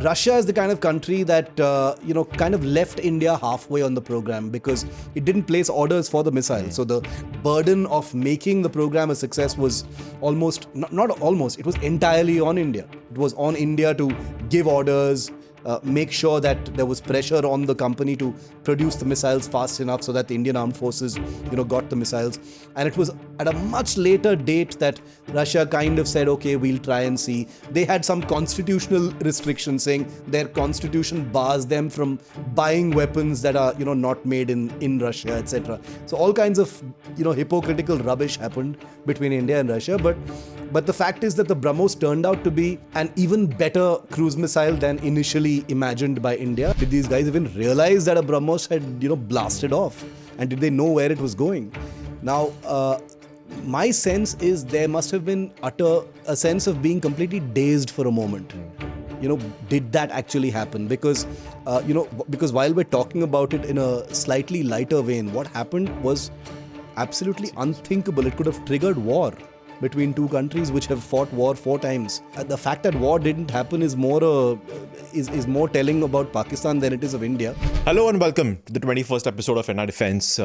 Russia is the kind of country that, kind of left India halfway on the program because it didn't place orders for the missile. So the burden of making the program a success was it was entirely on India. It was on India to give orders, make sure that there was pressure on the company to produce the missiles fast enough so that the Indian armed forces, got the missiles. And it was at a much later date that Russia kind of said, okay, we'll try and see. They had some constitutional restrictions saying their constitution bars them from buying weapons that are, not made in Russia, etc. So all kinds of, hypocritical rubbish happened between India and Russia. But the fact is that the Brahmos turned out to be an even better cruise missile than initially imagined by India. Did these guys even realize that a Brahmos had, blasted off? And did they know where it was going? Now, my sense is there must have been a sense of being completely dazed for a moment. Did that actually happen? Because while we're talking about it in a slightly lighter vein, what happened was absolutely unthinkable. It could have triggered war between two countries which have fought war 4 times. The fact that war didn't happen is more telling about Pakistan than it is of India. Hello and welcome to the 21st episode of NR Defense.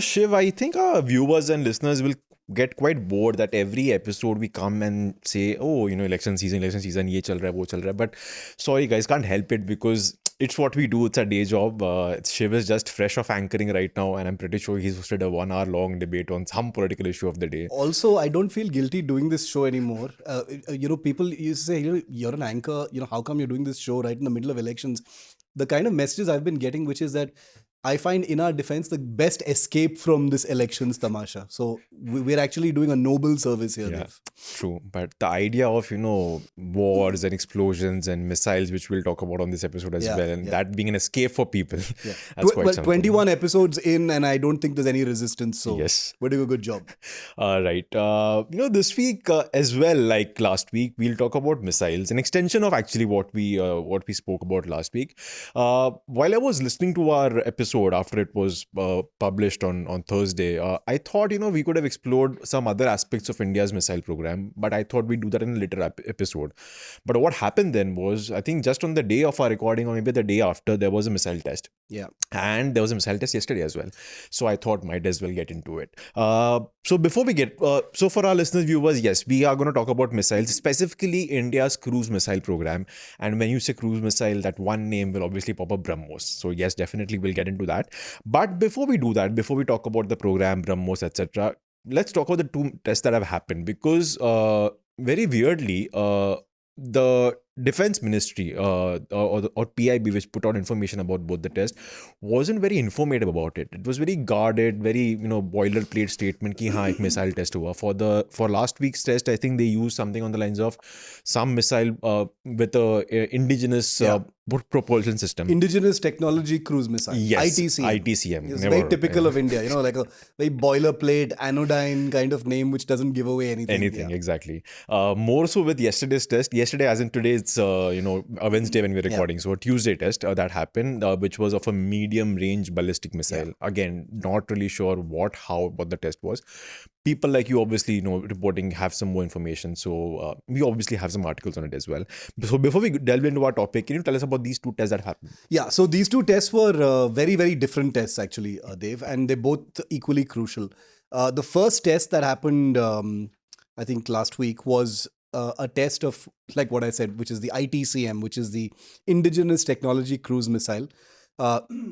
Shiv, I think our viewers and listeners will get quite bored that every episode we come and say, election season, ye chal raha hai, wo chal raha hai. But sorry guys, can't help it because it's what we do. It's a day job. Shiv is just fresh off anchoring right now, and I'm pretty sure he's hosted a 1-hour-long debate on some political issue of the day. Also, I don't feel guilty doing this show anymore. People used to say, you're an anchor. How come you're doing this show right in the middle of elections? The kind of messages I've been getting, which is that I find in our defense the best escape from this elections tamasha. So we're actually doing a noble service here. Yeah, true. But the idea of, wars and explosions and missiles, which we'll talk about on this episode as well, and that being an escape for people. Yeah. That's quite something. 21 episodes in, and I don't think there's any resistance. So yes, we're doing a good job. Right. This week as well, like last week, we'll talk about missiles, an extension of actually what we spoke about last week. While I was listening to our episode after it was published on Thursday, I thought, we could have explored some other aspects of India's missile program, but I thought we'd do that in a later episode. But what happened then was, I think just on the day of our recording or maybe the day after, there was a missile test. Yeah. And there was a missile test yesterday as well. So I thought might as well get into it. So before we so for our listeners, viewers, yes, we are going to talk about missiles, specifically India's cruise missile program. And when you say cruise missile, that one name will obviously pop up, Brahmos. So yes, definitely we'll get into that. But before we do that, before we talk about the program, Brahmos, etc., let's talk about the 2 tests that have happened because very weirdly, the Defense Ministry or PIB, which put out information about both the tests, wasn't very informative about it. It was very guarded, very boilerplate statement ki haan ek missile test hua. For last week's test, I think they used something on the lines of some missile with a indigenous propulsion system. Indigenous technology cruise missile. Yes, ITCM. ITCM. It's very typical of India, like a very boilerplate, anodyne kind of name which doesn't give away anything. Exactly. More so with yesterday's test. Yesterday, as in today, it's a Wednesday when we're recording. So a Tuesday test that happened, which was of a medium-range ballistic missile. Again, not really sure what the test was. People like you obviously, reporting have some more information. So we obviously have some articles on it as well. So before we delve into our topic, can you tell us about these 2 tests that happened? Yeah, so these 2 tests were very, very different tests actually, Dev, and they're both equally crucial. The first test that happened, I think last week, was a test of, like what I said, which is the ITCM, which is the Indigenous Technology Cruise Missile.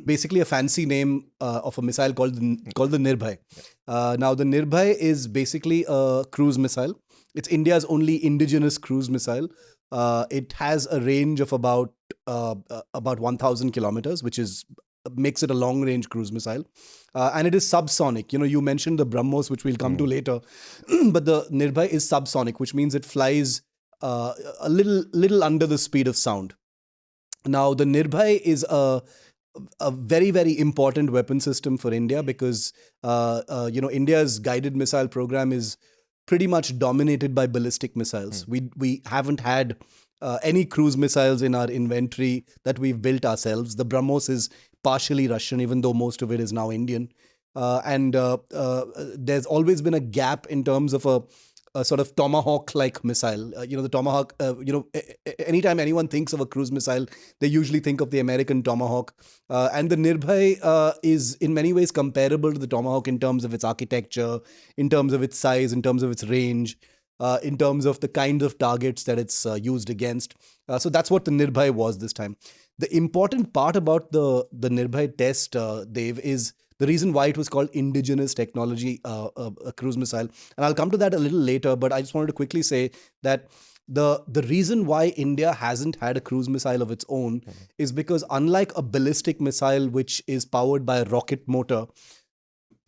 Basically a fancy name of a missile called the Nirbhay. Now the Nirbhay is basically a cruise missile. It's India's only indigenous cruise missile. It has a range of about 1,000 kilometers, which makes it a long-range cruise missile. And it is subsonic. You mentioned the Brahmos, which we'll come to later. But the Nirbhay is subsonic, which means it flies a little under the speed of sound. Now, the Nirbhay is a very, very important weapon system for India because, India's guided missile program is pretty much dominated by ballistic missiles. We haven't had any cruise missiles in our inventory that we've built ourselves. The Brahmos is partially Russian, even though most of it is now Indian. And there's always been a gap in terms of a sort of tomahawk-like missile. The tomahawk. Anytime anyone thinks of a cruise missile, they usually think of the American tomahawk. And the Nirbhay is in many ways comparable to the tomahawk in terms of its architecture, in terms of its size, in terms of its range, in terms of the kinds of targets that it's used against. So that's what the Nirbhay was this time. The important part about the Nirbhay test, Dave, is the reason why it was called indigenous technology, a cruise missile. And I'll come to that a little later, but I just wanted to quickly say that the reason why India hasn't had a cruise missile of its own is because, unlike a ballistic missile, which is powered by a rocket motor,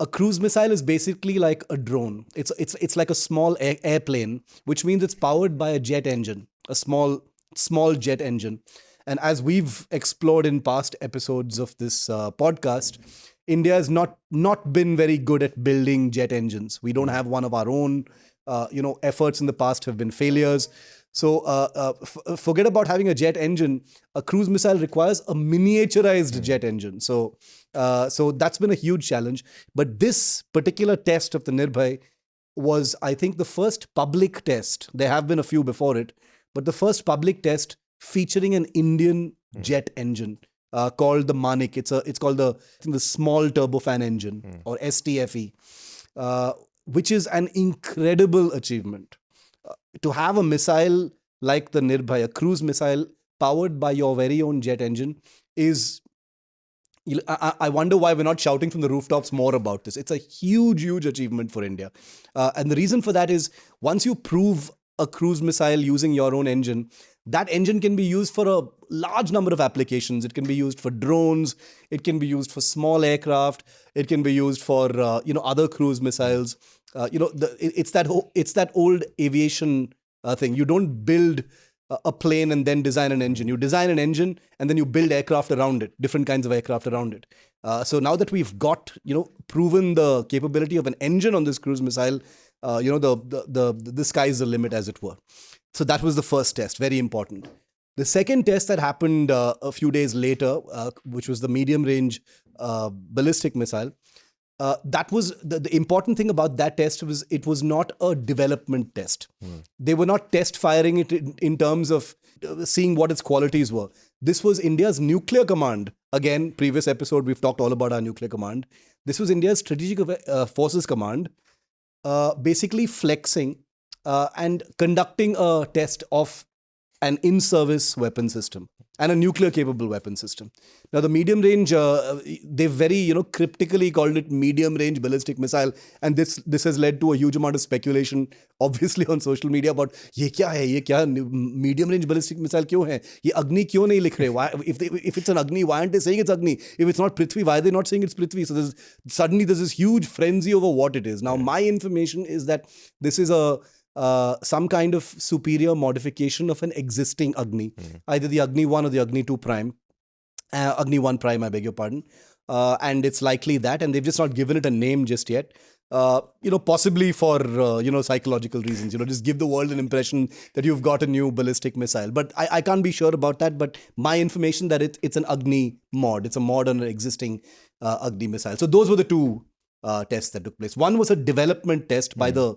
a cruise missile is basically like a drone. It's like a small airplane, which means it's powered by a jet engine, a small jet engine. And as we've explored in past episodes of this podcast, India has not been very good at building jet engines. We don't have one of our own. Efforts in the past have been failures. So forget about having a jet engine. A cruise missile requires a miniaturized jet engine. So that's been a huge challenge. But this particular test of the Nirbhay was, I think, the first public test. There have been a few before it, but the first public test featuring an Indian jet engine called the Manik. It's called the small turbofan engine, or STFE, which is an incredible achievement. To have a missile like the Nirbhay, a cruise missile powered by your very own jet engine, is... I wonder why we're not shouting from the rooftops more about this. It's a huge, huge achievement for India. And the reason for that is, once you prove a cruise missile using your own engine, that engine can be used for a large number of applications. It can be used for drones. It can be used for small aircraft. It can be used for other cruise missiles. It's that old aviation thing. You don't build a plane and then design an engine. You design an engine and then you build aircraft around it, different kinds of aircraft around it. So now that we've got proven the capability of an engine on this cruise missile, the sky's the limit, as it were. So that was the first test, very important. The second test that happened a few days later, which was the medium-range ballistic missile, that was the important thing about that test was it was not a development test. They were not test firing it in terms of seeing what its qualities were. This was India's nuclear command. Again, previous episode, we've talked all about our nuclear command. This was India's strategic forces command, basically flexing and conducting a test of an in-service weapon system and a nuclear-capable weapon system. Now, the medium-range, they very, cryptically called it medium-range ballistic missile, and this has led to a huge amount of speculation, obviously on social media, about ये क्या है, ये क्या medium-range ballistic missile क्यों है, ये Agni क्यों नहीं लिख रहे? Why, if it's an Agni, why aren't they saying it's Agni? If it's not Prithvi, why are they not saying it's Prithvi? So suddenly there's this huge frenzy over what it is. Now, my information is that this is some kind of superior modification of an existing Agni, either the Agni 1 or the Agni 2 prime, Agni 1 prime, I beg your pardon. And it's likely that, and they've just not given it a name just yet. Possibly for, psychological reasons, just give the world an impression that you've got a new ballistic missile. But I can't be sure about that. But my information that it's an Agni mod. It's a mod on an existing Agni missile. So those were the two tests that took place. One was a development test by the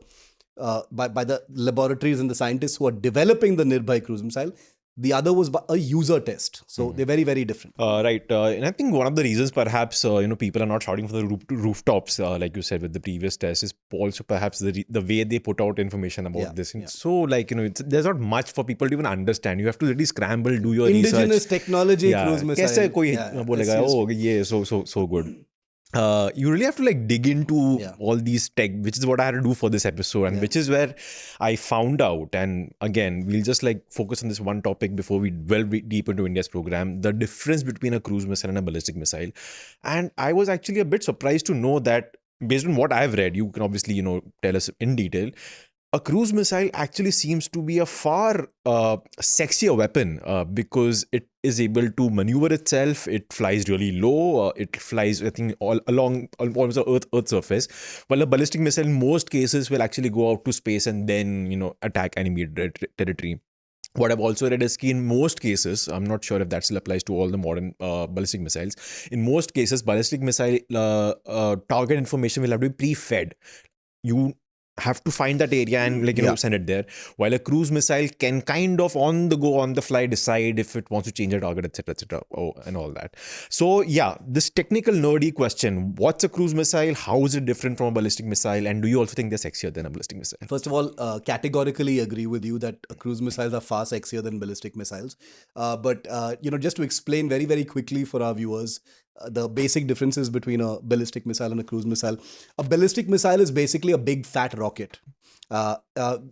laboratories and the scientists who are developing the Nirbhay cruise missile. The other was a user test. So they're very, very different. Right. And I think one of the reasons perhaps, people are not shouting from the rooftops, like you said with the previous test, is also perhaps the way they put out information about this. And so there's not much for people to even understand. You have to really scramble, do your indigenous research. technology cruise missile. Kaise koi bolega, oh, yeah, so good. You really have to dig into all these tech, which is what I had to do for this episode, and which is where I found out. And again, we'll just focus on this one topic before we delve deep into India's program, the difference between a cruise missile and a ballistic missile. And I was actually a bit surprised to know that, based on what I've read, you can obviously, tell us in detail, a cruise missile actually seems to be a far sexier weapon because it is able to maneuver itself. It flies really low. It flies, I think, all along almost the Earth surface. While a ballistic missile, in most cases, will actually go out to space and then, attack enemy territory. What I've also read is that in most cases, I'm not sure if that still applies to all the modern ballistic missiles. In most cases, ballistic missile target information will have to be pre-fed. You have to find that area and send it there, while a cruise missile can kind of on the go, on the fly, decide if it wants to change a target, etc., and all that. So yeah, this technical nerdy question: what's a cruise missile? How is it different from a ballistic missile? And do you also think they're sexier than a ballistic missile? First of all, categorically agree with you that cruise missiles are far sexier than ballistic missiles. But just to explain very, very quickly for our viewers, the basic differences between a ballistic missile and a cruise missile. A ballistic missile is basically a big fat rocket. The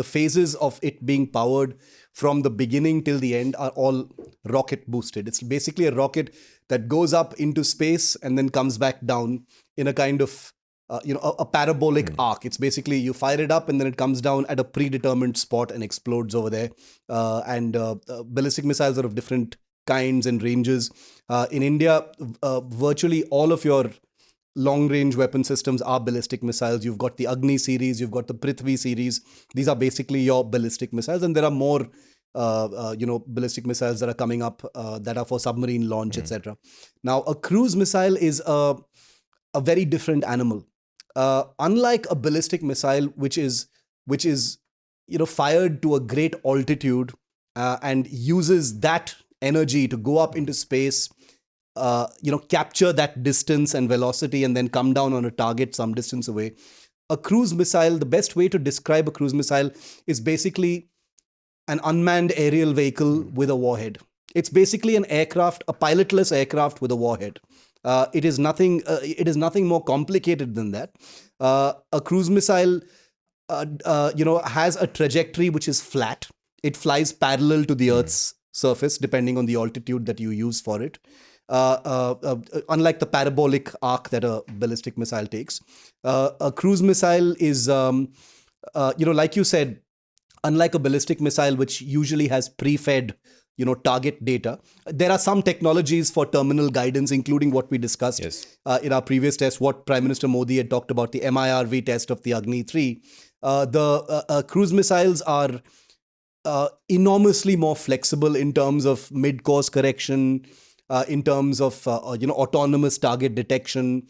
phases of it being powered from the beginning till the end are all rocket boosted. It's basically a rocket that goes up into space and then comes back down in a kind of a parabolic arc. It's basically you fire it up and then it comes down at a predetermined spot and explodes over there. Ballistic missiles are of different kinds and ranges. In India, virtually all of your long-range weapon systems are ballistic missiles. You've got the Agni series, you've got the Prithvi series. These are basically your ballistic missiles, and there are more ballistic missiles that are coming up that are for submarine launch, etc. Now, a cruise missile is a very different animal. Unlike a ballistic missile, which is fired to a great altitude and uses that energy to go up into space, capture that distance and velocity and then come down on a target some distance away. A cruise missile, the best way to describe a cruise missile is basically an unmanned aerial vehicle with a warhead. It's basically an aircraft, a pilotless aircraft with a warhead. It is nothing more complicated than that. A cruise missile, has a trajectory which is flat. It flies parallel to the Earth's surface, depending on the altitude that you use for it. Unlike the parabolic arc that a ballistic missile takes, a cruise missile is, like you said, unlike a ballistic missile, which usually has pre-fed, target data. There are some technologies for terminal guidance, including what we discussed in our previous test, what Prime Minister Modi had talked about, the MIRV test of the Agni 3. The cruise missiles are enormously more flexible in terms of mid-course correction, in terms of autonomous target detection,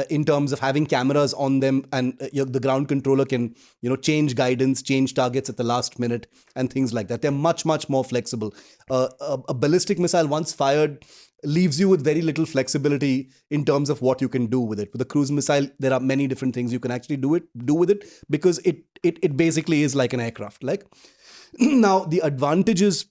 in terms of having cameras on them, and the ground controller can change guidance, change targets at the last minute, and things like that. They're much, much more flexible. A ballistic missile, once fired, leaves you with very little flexibility in terms of what you can do with it. With a cruise missile, there are many different things you can actually do with it, because it basically is like an aircraft. Now, the advantages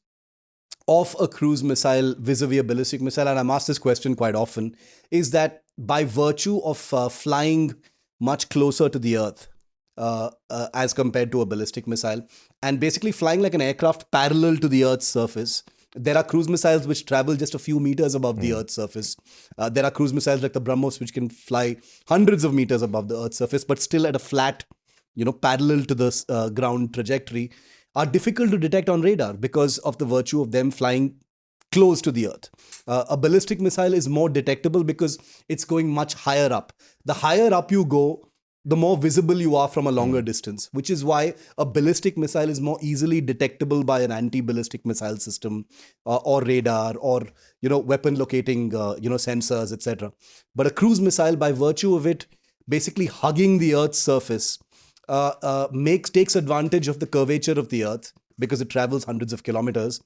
of a cruise missile vis-a-vis a ballistic missile, and I'm asked this question quite often, is that by virtue of flying much closer to the Earth as compared to a ballistic missile, and basically flying like an aircraft parallel to the Earth's surface, there are cruise missiles which travel just a few meters above the Earth's surface. There are cruise missiles like the Brahmos which can fly hundreds of meters above the Earth's surface, but still at a flat, parallel to the ground trajectory, are difficult to detect on radar because of the virtue of them flying close to the Earth. A ballistic missile is more detectable because it's going much higher up. The higher up you go, the more visible you are from a longer distance, which is why a ballistic missile is more easily detectable by an anti-ballistic missile system or radar or, weapon locating, sensors, etc. But a cruise missile, by virtue of it basically hugging the Earth's surface, takes advantage of the curvature of the Earth because it travels hundreds of kilometers,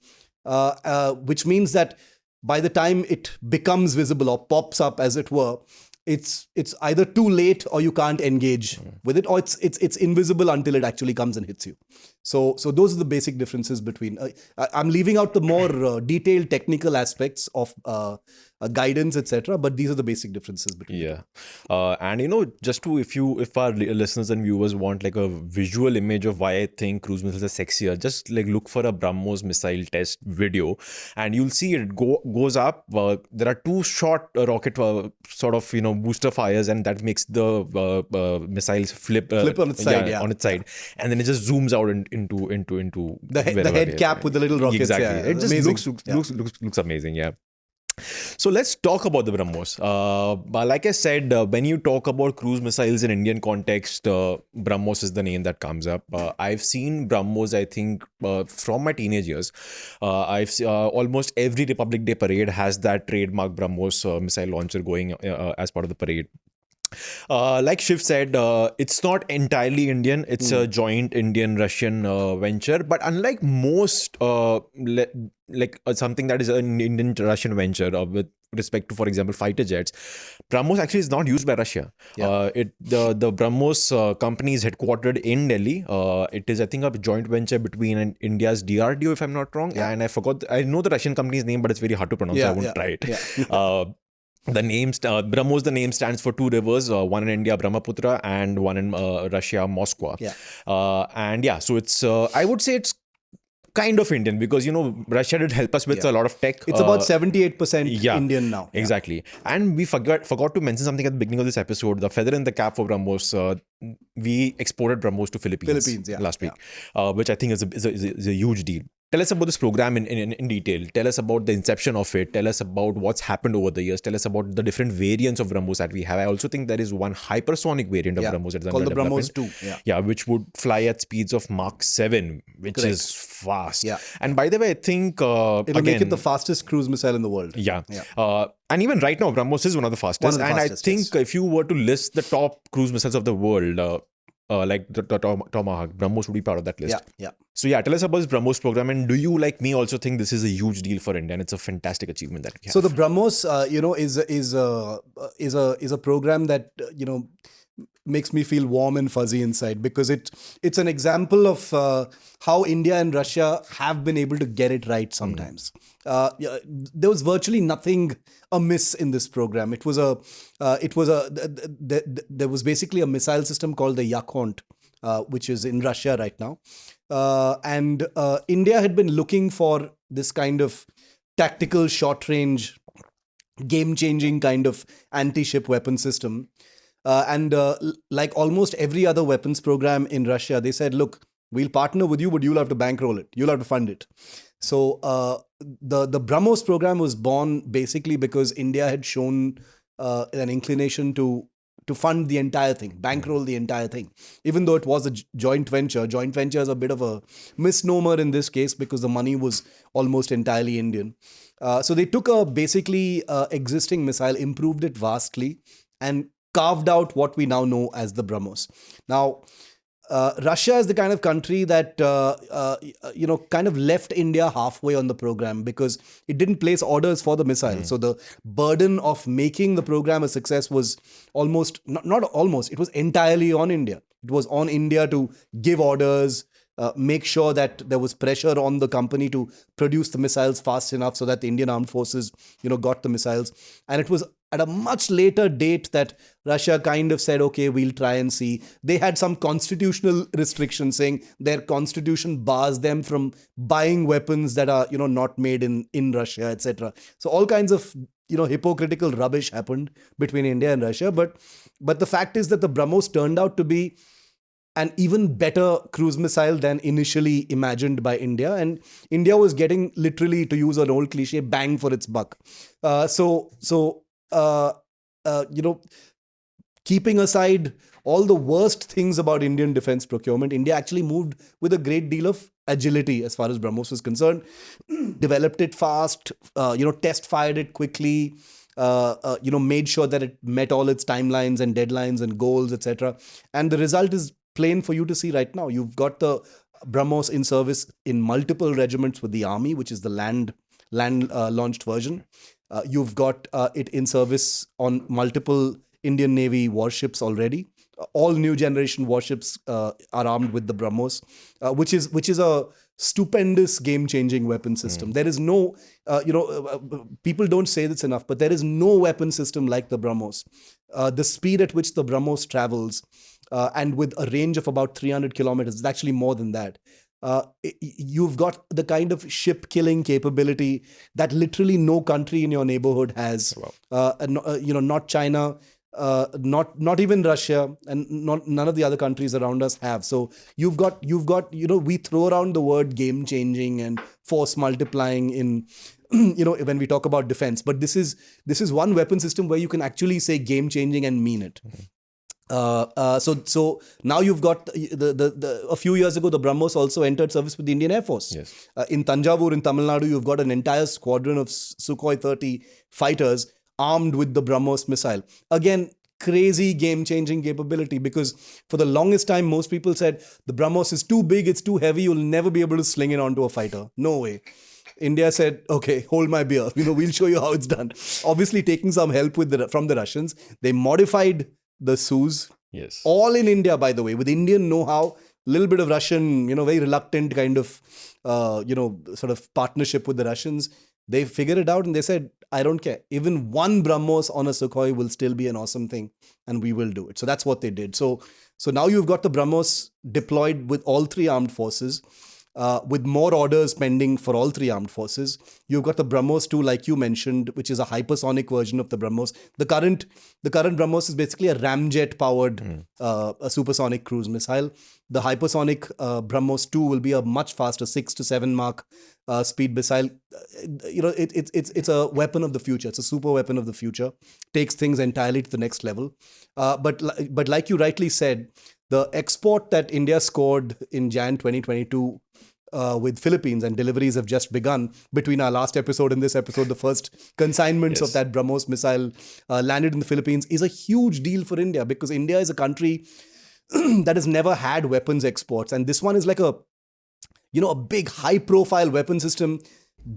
which means that by the time it becomes visible or pops up, as it were, it's either too late or you can't engage with it, or it's invisible until it actually comes and hits you. So those are the basic differences between. I'm leaving out the more detailed technical aspects of guidance, etc. But these are the basic differences between. Yeah, and just to if our listeners and viewers want like a visual image of why I think cruise missiles are sexier, just like look for a Brahmos missile test video, and you'll see it goes up. There are two short rocket sort of booster fires, and that makes the missiles flip on its side, on its side, and then it just zooms out into the head cap with the little rockets. Exactly, yeah. it just looks amazing. Yeah. So let's talk about the Brahmos. Like I said, when you talk about cruise missiles in Indian context, Brahmos is the name that comes up. I've seen Brahmos, I think, from my teenage years. I've almost every Republic Day parade has that trademark Brahmos missile launcher going as part of the parade. Like Shiv said, it's not entirely Indian. It's a joint Indian-Russian venture. But unlike most, something that is an Indian-Russian venture with respect to, for example, fighter jets, Brahmos actually is not used by Russia. Yeah. The Brahmos company is headquartered in Delhi. It is, I think, a joint venture between India's DRDO, if I'm not wrong. Yeah. And I forgot, I know the Russian company's name, but it's very hard to pronounce. So I won't try it. Yeah. The name Brahmos, the name stands for two rivers, one in India, Brahmaputra, and one in Russia, Moscow. Yeah. And yeah, so it's I would say it's kind of Indian because Russia did help us with a lot of tech. It's about 78% yeah, Indian now. Exactly. And we forgot to mention something at the beginning of this episode. The feather in the cap for Brahmos. We exported Brahmos to Philippines last week, which I think is a huge deal. Tell us about this program in detail. Tell us about the inception of it. Tell us about what's happened over the years. Tell us about the different variants of Brahmos that we have. I also think there is one hypersonic variant of Brahmos that's called under the Brahmos development. 2. Yeah, which would fly at speeds of Mach 7, which Correct. is fast. Yeah. And by the way, I think it'll make it the fastest cruise missile in the world. Yeah. And even right now, Brahmos is one of the fastest. I think if you were to list the top cruise missiles of the world, like the Tomahawk, Brahmos would be part of that list. Yeah. So yeah, tell us about this Brahmos program, and do you, like me, also think this is a huge deal for India, and it's a fantastic achievement that we have? So the Brahmos, is a program that makes me feel warm and fuzzy inside because it's an example of how India and Russia have been able to get it right sometimes. There was virtually nothing amiss in this program. There was basically a missile system called the Yakhont, which is in Russia right now. And India had been looking for this kind of tactical short-range, game-changing kind of anti-ship weapon system. And like almost every other weapons program in Russia, they said, look, we'll partner with you, but you'll have to bankroll it. You'll have to fund it. So the Brahmos program was born basically because India had shown an inclination to fund the entire thing, bankroll the entire thing, even though it was a joint venture. Joint venture is a bit of a misnomer in this case because the money was almost entirely Indian. So they took a basically existing missile, improved it vastly, and carved out what we now know as the Brahmos. Now, Russia is the kind of country that, kind of left India halfway on the program because it didn't place orders for the missile. So the burden of making the program a success was it was entirely on India. It was on India to give orders, make sure that there was pressure on the company to produce the missiles fast enough so that the Indian armed forces, got the missiles. And it was at a much later date that Russia kind of said, okay, we'll try and see. They had some constitutional restrictions saying their constitution bars them from buying weapons that are, not made in Russia, etc. So all kinds of, hypocritical rubbish happened between India and Russia. But the fact is that the Brahmos turned out to be an even better cruise missile than initially imagined by India. And India was getting, literally, to use an old cliche, bang for its buck. Keeping aside all the worst things about Indian defense procurement, India actually moved with a great deal of agility as far as Brahmos was concerned, developed it fast, test fired it quickly, made sure that it met all its timelines and deadlines and goals, etc. And the result is plain for you to see right now. You've got the Brahmos in service in multiple regiments with the army, which is the land launched version. You've got it in service on multiple Indian Navy warships already. All new generation warships are armed with the Brahmos, which is a stupendous game-changing weapon system. There is no, people don't say this enough, but there is no weapon system like the Brahmos. The speed at which the Brahmos travels, and with a range of about 300 kilometers, it's actually more than that. You've got the kind of ship killing capability that literally no country in your neighborhood has. Wow. Not China, not even Russia, and none of the other countries around us have. So you've got we throw around the word game changing and force multiplying in when we talk about defense, but this is one weapon system where you can actually say game changing and mean it. So now you've got a few years ago, the Brahmos also entered service with the Indian Air Force. Yes. In Tanjavur in Tamil Nadu, you've got an entire squadron of Sukhoi 30 fighters armed with the Brahmos missile. Again, crazy game-changing capability, because for the longest time, most people said the Brahmos is too big, it's too heavy, you'll never be able to sling it onto a fighter. No way. India said, okay, hold my beer. We'll show you how it's done. Obviously, taking some help from the Russians, they modified the Sus. Yes. All in India, by the way, with Indian know-how, little bit of Russian, very reluctant kind of, sort of partnership with the Russians. They figured it out and they said, I don't care. Even one Brahmos on a Sukhoi will still be an awesome thing, and we will do it. So that's what they did. So now you've got the Brahmos deployed with all three armed forces, with more orders pending for all three armed forces. You've got the Brahmos 2, like you mentioned, which is a hypersonic version of the Brahmos. The current Brahmos is basically a ramjet powered a supersonic cruise missile. The hypersonic Brahmos 2 will be a much faster 6 to 7 Mach speed missile. It's a weapon of the future. It's a super weapon of the future. Takes things entirely to the next level. But like you rightly said, the export that India scored in Jan 2022 with Philippines, and deliveries have just begun between our last episode and this episode. The first consignments of that Brahmos missile landed in the Philippines, is a huge deal for India, because India is a country that has never had weapons exports. And this one is like a big high profile weapon system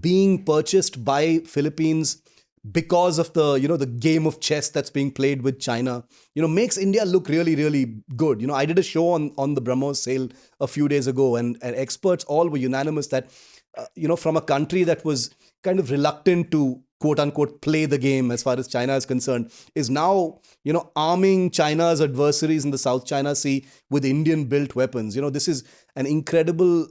being purchased by Philippines because of the game of chess that's being played with China, makes India look really, really good. I did a show on the Brahmos sale a few days ago, and experts all were unanimous that, from a country that was kind of reluctant to quote unquote play the game as far as China is concerned, is now, arming China's adversaries in the South China Sea with Indian built weapons. This is an incredible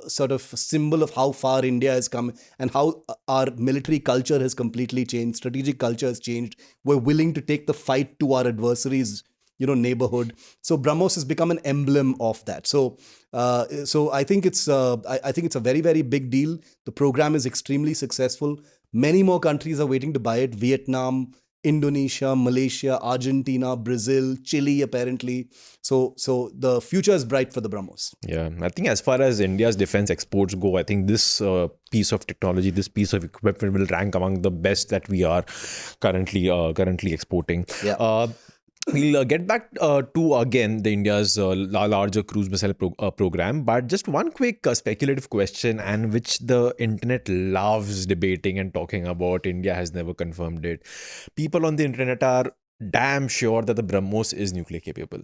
sort of symbol of how far India has come and how our military culture has completely changed. Strategic culture has changed. We're willing to take the fight to our adversaries, neighborhood. So Brahmos has become an emblem of that. So I think it's a very, very big deal. The program is extremely successful. Many more countries are waiting to buy it. Vietnam, Indonesia, Malaysia, Argentina, Brazil, Chile, apparently. So the future is bright for the Brahmos. Yeah, I think as far as India's defense exports go, I think this piece of technology, this piece of equipment will rank among the best that we are currently exporting. Yeah. We'll get back to, again, the India's larger cruise missile program. But just one quick speculative question, and which the internet loves debating and talking about. India has never confirmed it. People on the internet are damn sure that the Brahmos is nuclear capable.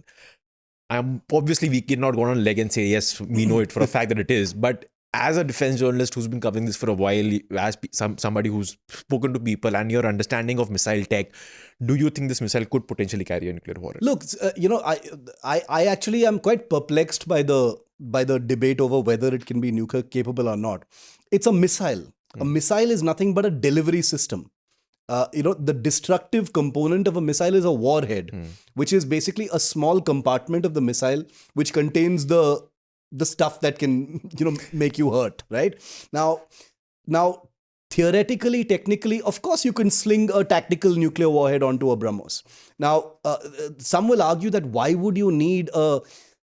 Obviously, we cannot go on leg and say, yes, we know it for a fact that it is. But as a defense journalist who's been covering this for a while, as somebody who's spoken to people, and your understanding of missile tech, do you think this missile could potentially carry a nuclear warhead? Look, I actually am quite perplexed by the debate over whether it can be nuclear capable or not. It's a missile. A missile is nothing but a delivery system. The destructive component of a missile is a warhead, which is basically a small compartment of the missile which contains the stuff that can, make you hurt, right? Now, theoretically, technically, of course, you can sling a tactical nuclear warhead onto a Brahmos. Now, some will argue that why would you need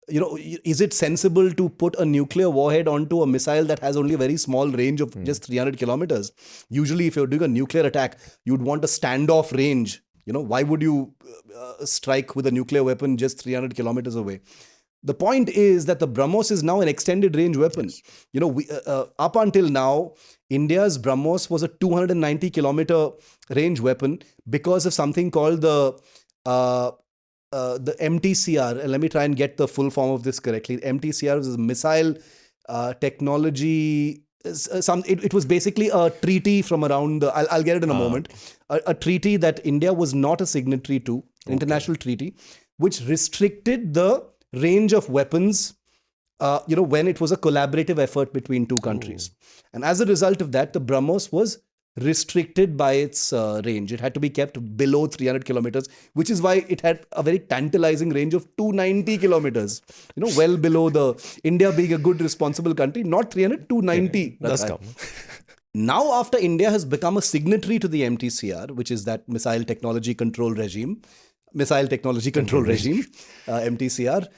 is it sensible to put a nuclear warhead onto a missile that has only a very small range of just 300 kilometers? Usually, if you're doing a nuclear attack, you'd want a standoff range. Why would you strike with a nuclear weapon just 300 kilometers away? The point is that the Brahmos is now an extended range weapon. Yes. Up until now, India's Brahmos was a 290 kilometer range weapon because of something called the MTCR. And let me try and get the full form of this correctly. MTCR was a missile technology. It was basically a treaty from around I'll get it in a moment. A treaty that India was not a signatory to, an international treaty, which restricted the range of weapons, when it was a collaborative effort between two countries. And as a result of that, the Brahmos was restricted by its range. It had to be kept below 300 kilometers, which is why it had a very tantalizing range of 290 kilometers, well below the India being a good, responsible country, not 300, 290. That's come. Now, after India has become a signatory to the MTCR, which is that Missile Technology Control Regime, MTCR,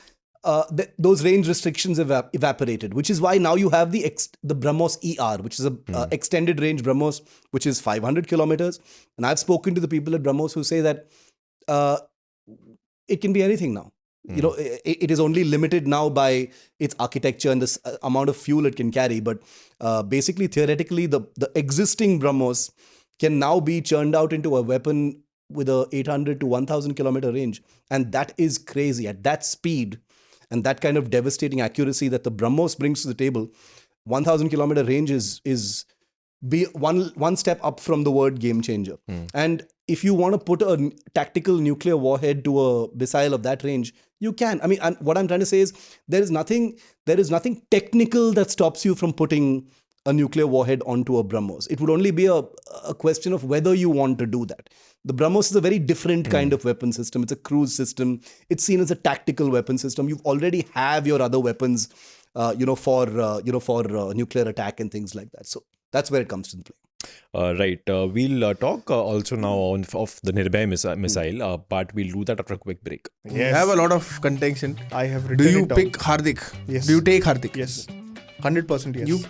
those range restrictions evaporated, which is why now you have the Brahmos ER, which is a extended range Brahmos, which is 500 kilometers. And I've spoken to the people at Brahmos who say that it can be anything now. It is only limited now by its architecture and the amount of fuel it can carry. But basically, theoretically, the existing Brahmos can now be churned out into a weapon with a 800 to 1,000 kilometer range. And that is crazy. At that speed and that kind of devastating accuracy that the Brahmos brings to the table, 1,000 kilometer range is be one step up from the word game changer. And if you want to put a tactical nuclear warhead to a missile of that range, you can. I mean, what I'm trying to say is there is nothing technical that stops you from putting a nuclear warhead onto a Brahmos. It would only be a question of whether you want to do that. The Brahmos is a very different kind of weapon system. It's a cruise system. It's seen as a tactical weapon system. You already have your other weapons, for nuclear attack and things like that. So that's where it comes to play. Right. We'll talk also now of the Nirbhay missile, but we'll do that after a quick break. Yes. I have a lot of contention. I have written Do you it down. pick Hardik? Yes. Do you take Hardik? Yes. 100% yes.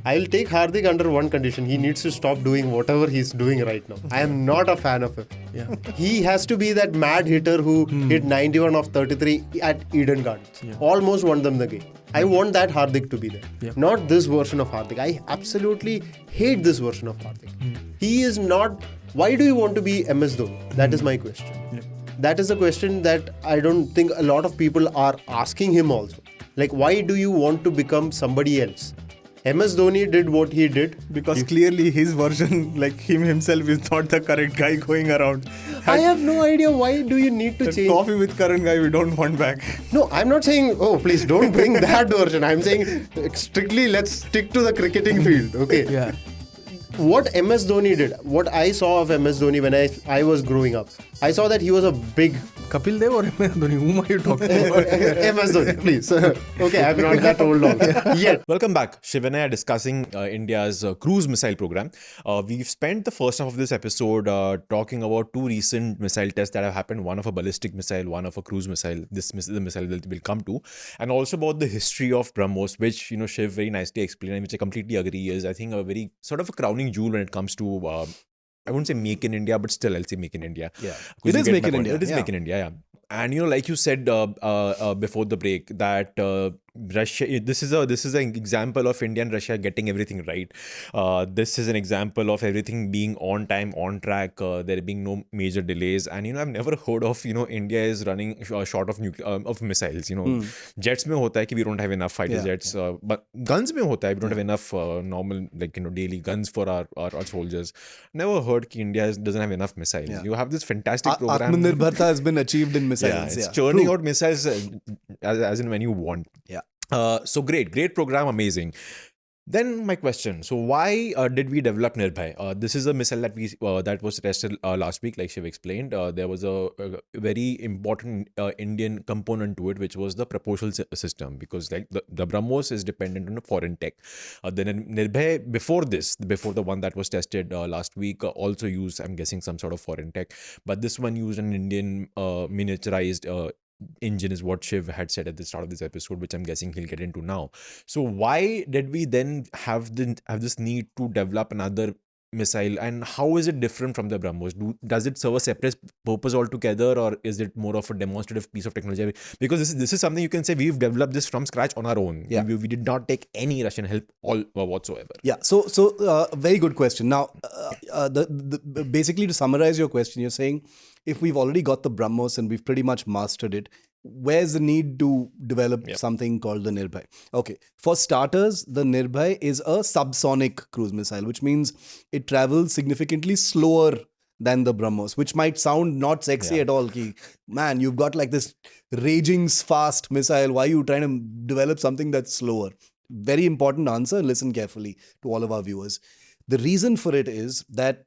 I'll take Hardik under one condition. He needs to stop doing whatever he's doing right now. I am not a fan of him. Yeah. He has to be that mad hitter who hit 91 of 33 at Eden Gardens. Yeah. Almost won them the game. I want that Hardik to be there. Yeah. Not this version of Hardik. I absolutely hate this version of Hardik. He is not... Why do you want to be MS Dhoni? That is my question. Yeah. That is a question that I don't think a lot of people are asking him also. Like, why do you want to become somebody else? MS Dhoni did what he did. Because clearly his version, like him himself, is not the correct guy going around. I have no idea why do you need to The change. coffee with current guy we don't want back. No, I'm not saying, oh, please don't bring that version. I'm saying strictly let's stick to the cricketing field. Okay. Yeah. What MS Dhoni did, what I saw of MS Dhoni when I was growing up, I saw that he was a big Kapil Dev or MS Dhoni? Whom are you talking about? MS Dhoni, please. Okay, I'm not that old also. Yet. Welcome back. Shiv and I are discussing India's cruise missile program. We've spent the first half of this episode talking about two recent missile tests that have happened. One of a ballistic missile, one of a cruise missile. This is the missile that we'll come to. And also about the history of Brahmos, which, Shiv very nicely explained, and which I completely agree is, I think, a very sort of a crowning jewel when it comes to... I wouldn't say make in India, but still I'll say make in India. Yeah. Because It is you get make my in point. India. It is Yeah. make in India, yeah. And like you said before the break, that Russia, this is an example of India and Russia getting everything right. This is an example of everything being on time, on track, there being no major delays. And I've never heard of India is running short of missiles. Jets mein hota hai ki we don't have enough fighter jets, but guns mein hota hai we don't have enough normal daily guns for our soldiers. Never heard ki India doesn't have enough missiles. Yeah. You have this fantastic program. Atmanirbharta has been achieved in missiles. Yeah, it's churning out missiles as in when you want. Yeah. So great program, amazing. Then my question: so why did we develop Nirbhay? This is a missile that was tested last week, like Shiv explained. There was a very important Indian component to it, which was the propulsion system, because like the Brahmos is dependent on a foreign tech. Then Nirbhay before the one that was tested last week, also used, I'm guessing, some sort of foreign tech, but this one used an Indian miniaturized engine, is what Shiv had said at the start of this episode, which I'm guessing he'll get into now. So why did we then have this need to develop another missile, and how is it different from the Brahmos? Does it serve a separate purpose altogether, or is it more of a demonstrative piece of technology? Because this is something you can say we've developed this from scratch on our own. Yeah. We did not take any Russian help whatsoever. Yeah. So very good question. Now, basically to summarize your question, you're saying if we've already got the Brahmos and we've pretty much mastered it, where's the need to develop something called the Nirbhay? Okay. For starters, the Nirbhay is a subsonic cruise missile, which means it travels significantly slower than the Brahmos, which might sound not sexy at all. Ki, man, you've got like this raging fast missile. Why are you trying to develop something that's slower? Very important answer. Listen carefully to all of our viewers. The reason for it is that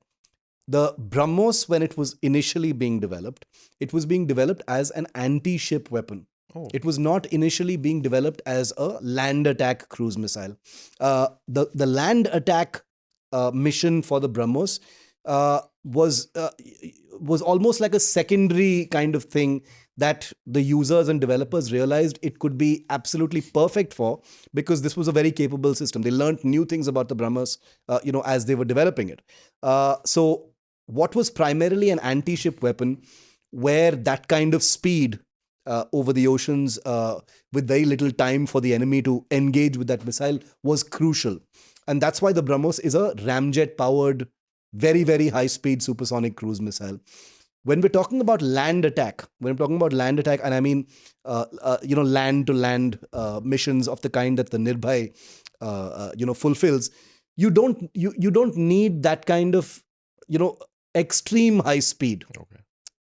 the Brahmos, when it was initially being developed, it was being developed as an anti-ship weapon. Oh. It was not initially being developed as a land attack cruise missile. The land attack mission for the Brahmos was almost like a secondary kind of thing that the users and developers realized it could be absolutely perfect for, because this was a very capable system. They learned new things about the Brahmos, as they were developing it. So what was primarily an anti-ship weapon where that kind of speed over the oceans with very little time for the enemy to engage with that missile was crucial. And that's why the Brahmos is a ramjet-powered, very, very high-speed supersonic cruise missile. When we're talking about land attack, and I mean, land-to-land missions of the kind that the Nirbhay, fulfills, you don't need that kind of, extreme high speed. Okay.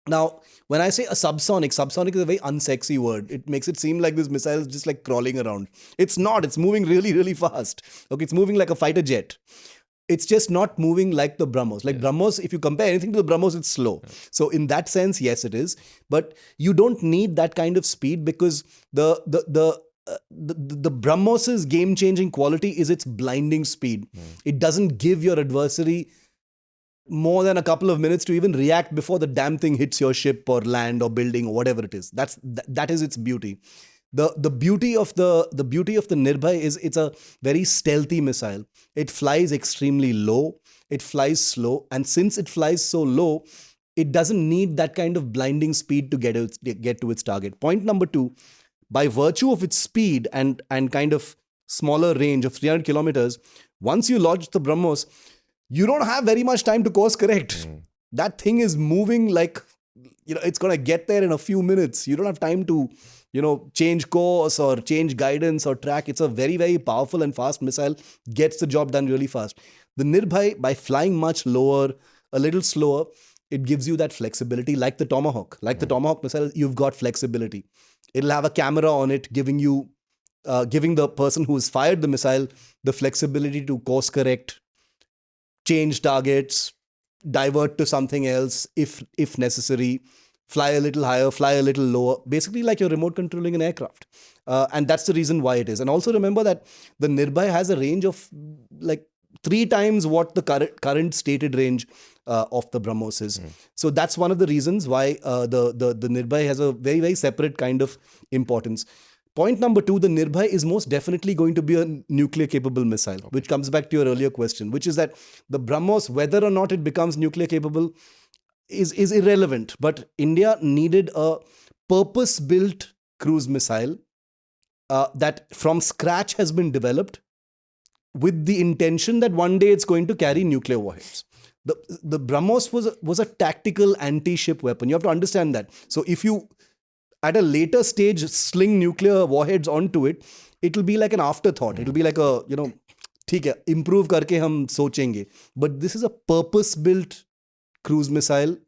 Now, when I say a subsonic is a very unsexy word. It makes it seem like this missile is just like crawling around. It's not. It's moving really, really fast. Okay, it's moving like a fighter jet. It's just not moving like the Brahmos. Like Brahmos, if you compare anything to the Brahmos, it's slow. So in that sense, yes, it is. But you don't need that kind of speed because the Brahmos's game-changing quality is its blinding speed. It doesn't give your adversary more than a couple of minutes to even react before the damn thing hits your ship or land or building or whatever it is. That is its beauty. The beauty of the Nirbhay is it's a very stealthy missile. It flies extremely low. It flies slow, and since it flies so low, it doesn't need that kind of blinding speed to get to its target. Point number 2, by virtue of its speed and kind of smaller range of 300 kilometers, once you launch the Brahmos, you don't have very much time to course correct. That thing is moving like, it's going to get there in a few minutes. You don't have time to, change course or change guidance or track. It's a very, very powerful and fast missile, gets the job done really fast. The Nirbhay, by flying much lower, a little slower, it gives you that flexibility like the Tomahawk. Like the Tomahawk missile, you've got flexibility. It'll have a camera on it giving the person who has fired the missile the flexibility to course correct, change targets, divert to something else if necessary, fly a little higher, fly a little lower, basically like you're remote controlling an aircraft. And that's the reason why it is. And also remember that the Nirbhay has a range of like 3 times what the current stated range of the Brahmos is. So that's one of the reasons why the Nirbhay has a very, very separate kind of importance. Point number 2, the Nirbhay is most definitely going to be a nuclear-capable missile, which comes back to your earlier question, which is that the Brahmos, whether or not it becomes nuclear-capable, is irrelevant. But India needed a purpose-built cruise missile that from scratch has been developed with the intention that one day it's going to carry nuclear warheads. The Brahmos was a tactical anti-ship weapon. You have to understand that. So if you at a later stage sling nuclear warheads onto it, it'll be like an afterthought. It'll be like a, ठीक है, improve करके हम सोचेंगे. But this is a purpose-built cruise missile,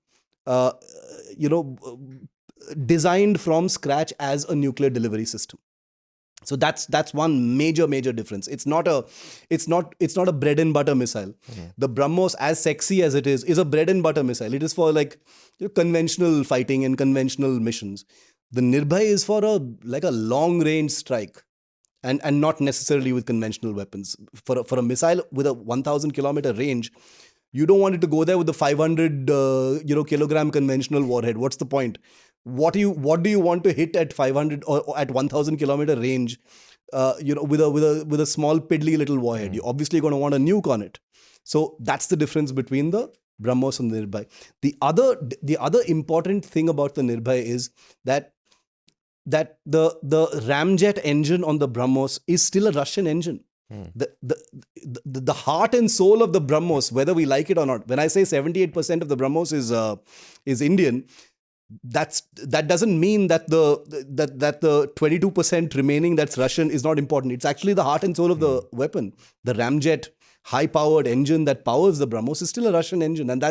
designed from scratch as a nuclear delivery system. So that's one major difference. It's not a bread and butter missile. The Brahmos, as sexy as it is a bread and butter missile. It is for like conventional fighting and conventional missions. The Nirbhay is for a long range strike, and not necessarily with conventional weapons. For a missile with a 1,000 kilometer range, you don't want it to go there with the 500 kilogram conventional warhead. What's the point? What do you want to hit at 500 or at 1,000 kilometer range? With a small piddly little warhead. You're obviously going to want a nuke on it. So that's the difference between the Brahmos and the Nirbhay. The other important thing about the Nirbhay is that the ramjet engine on the Brahmos is still a Russian engine. The heart and soul of the Brahmos, whether we like it or not, when I say 78% of the Brahmos is Indian, that doesn't mean that the 22% remaining that's Russian is not important. It's actually the heart and soul of the weapon. The ramjet high-powered engine that powers the Brahmos is still a Russian engine, and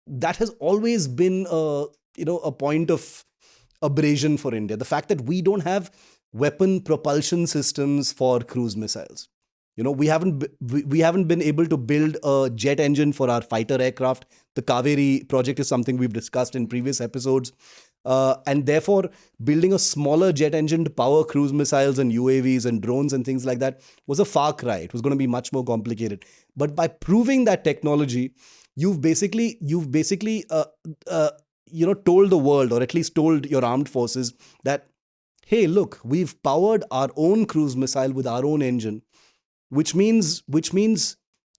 that has always been a point of abrasion for India. The fact that we don't have weapon propulsion systems for cruise missiles. We haven't been able to build a jet engine for our fighter aircraft. The Kaveri project is something we've discussed in previous episodes. And therefore, building a smaller jet engine to power cruise missiles and UAVs and drones and things like that was a far cry. It was going to be much more complicated. But by proving that technology, you've basically told the world, or at least told your armed forces, that, hey, look, we've powered our own cruise missile with our own engine. Which means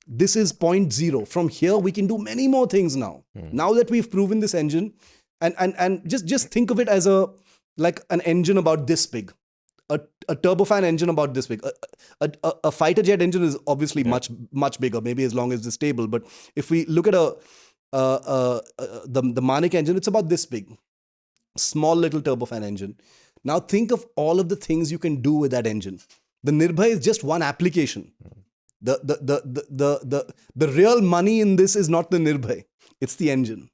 this is point zero. From here, we can do many more things now. Now that we've proven this engine, And just think of it as like an engine about this big, a turbofan engine about this big. A fighter jet engine is obviously much bigger, maybe as long as it's stable. But if we look at the Manik engine, it's about this big, small little turbofan engine. Now think of all of the things you can do with that engine. The Nirbhay is just one application. The real money in this is not the Nirbhay, it's the engine.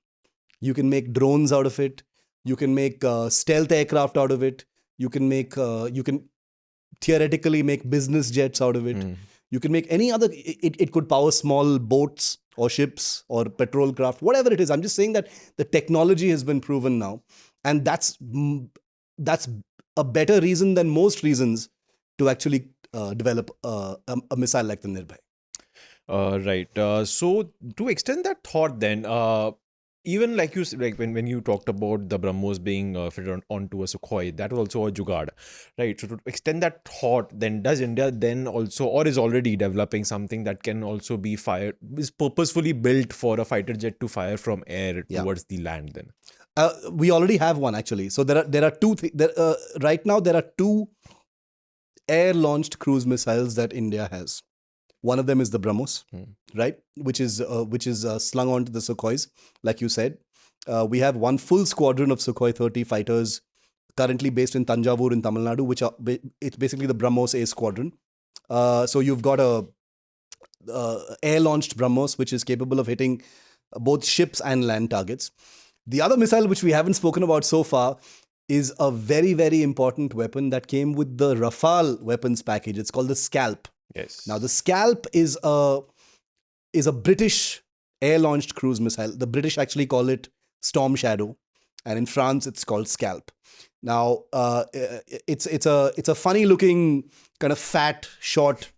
You can make drones out of it. You can make stealth aircraft out of it. You can theoretically make business jets out of it. You can make any other. It could power small boats or ships or patrol craft, whatever it is. I'm just saying that the technology has been proven now, and that's a better reason than most reasons to actually develop a missile like the Nirbhay. Right. So to extend that thought, then, even like you like when you talked about the Brahmos being fitted onto a Sukhoi, that was also a Jugaad, right? So to extend that thought, then does India then also, or is already developing something that can also be fired, is purposefully built for a fighter jet to fire from air towards the land? Then we already have one actually. So there are two. Right now there are two air-launched cruise missiles that India has. One of them is the Brahmos, right? Which is slung onto the Sukhois, like you said. We have one full squadron of Sukhoi 30 fighters currently based in Tanjavur in Tamil Nadu, it's basically the Brahmos A squadron. So you've got a air-launched Brahmos, which is capable of hitting both ships and land targets. The other missile, which we haven't spoken about so far, is a very, very important weapon that came with the Rafale weapons package. It's called the SCALP. yes. Now, the SCALP is a British air-launched cruise missile. The British actually call it Storm Shadow, and in France, it's called SCALP. Now, it's a funny-looking kind of fat, short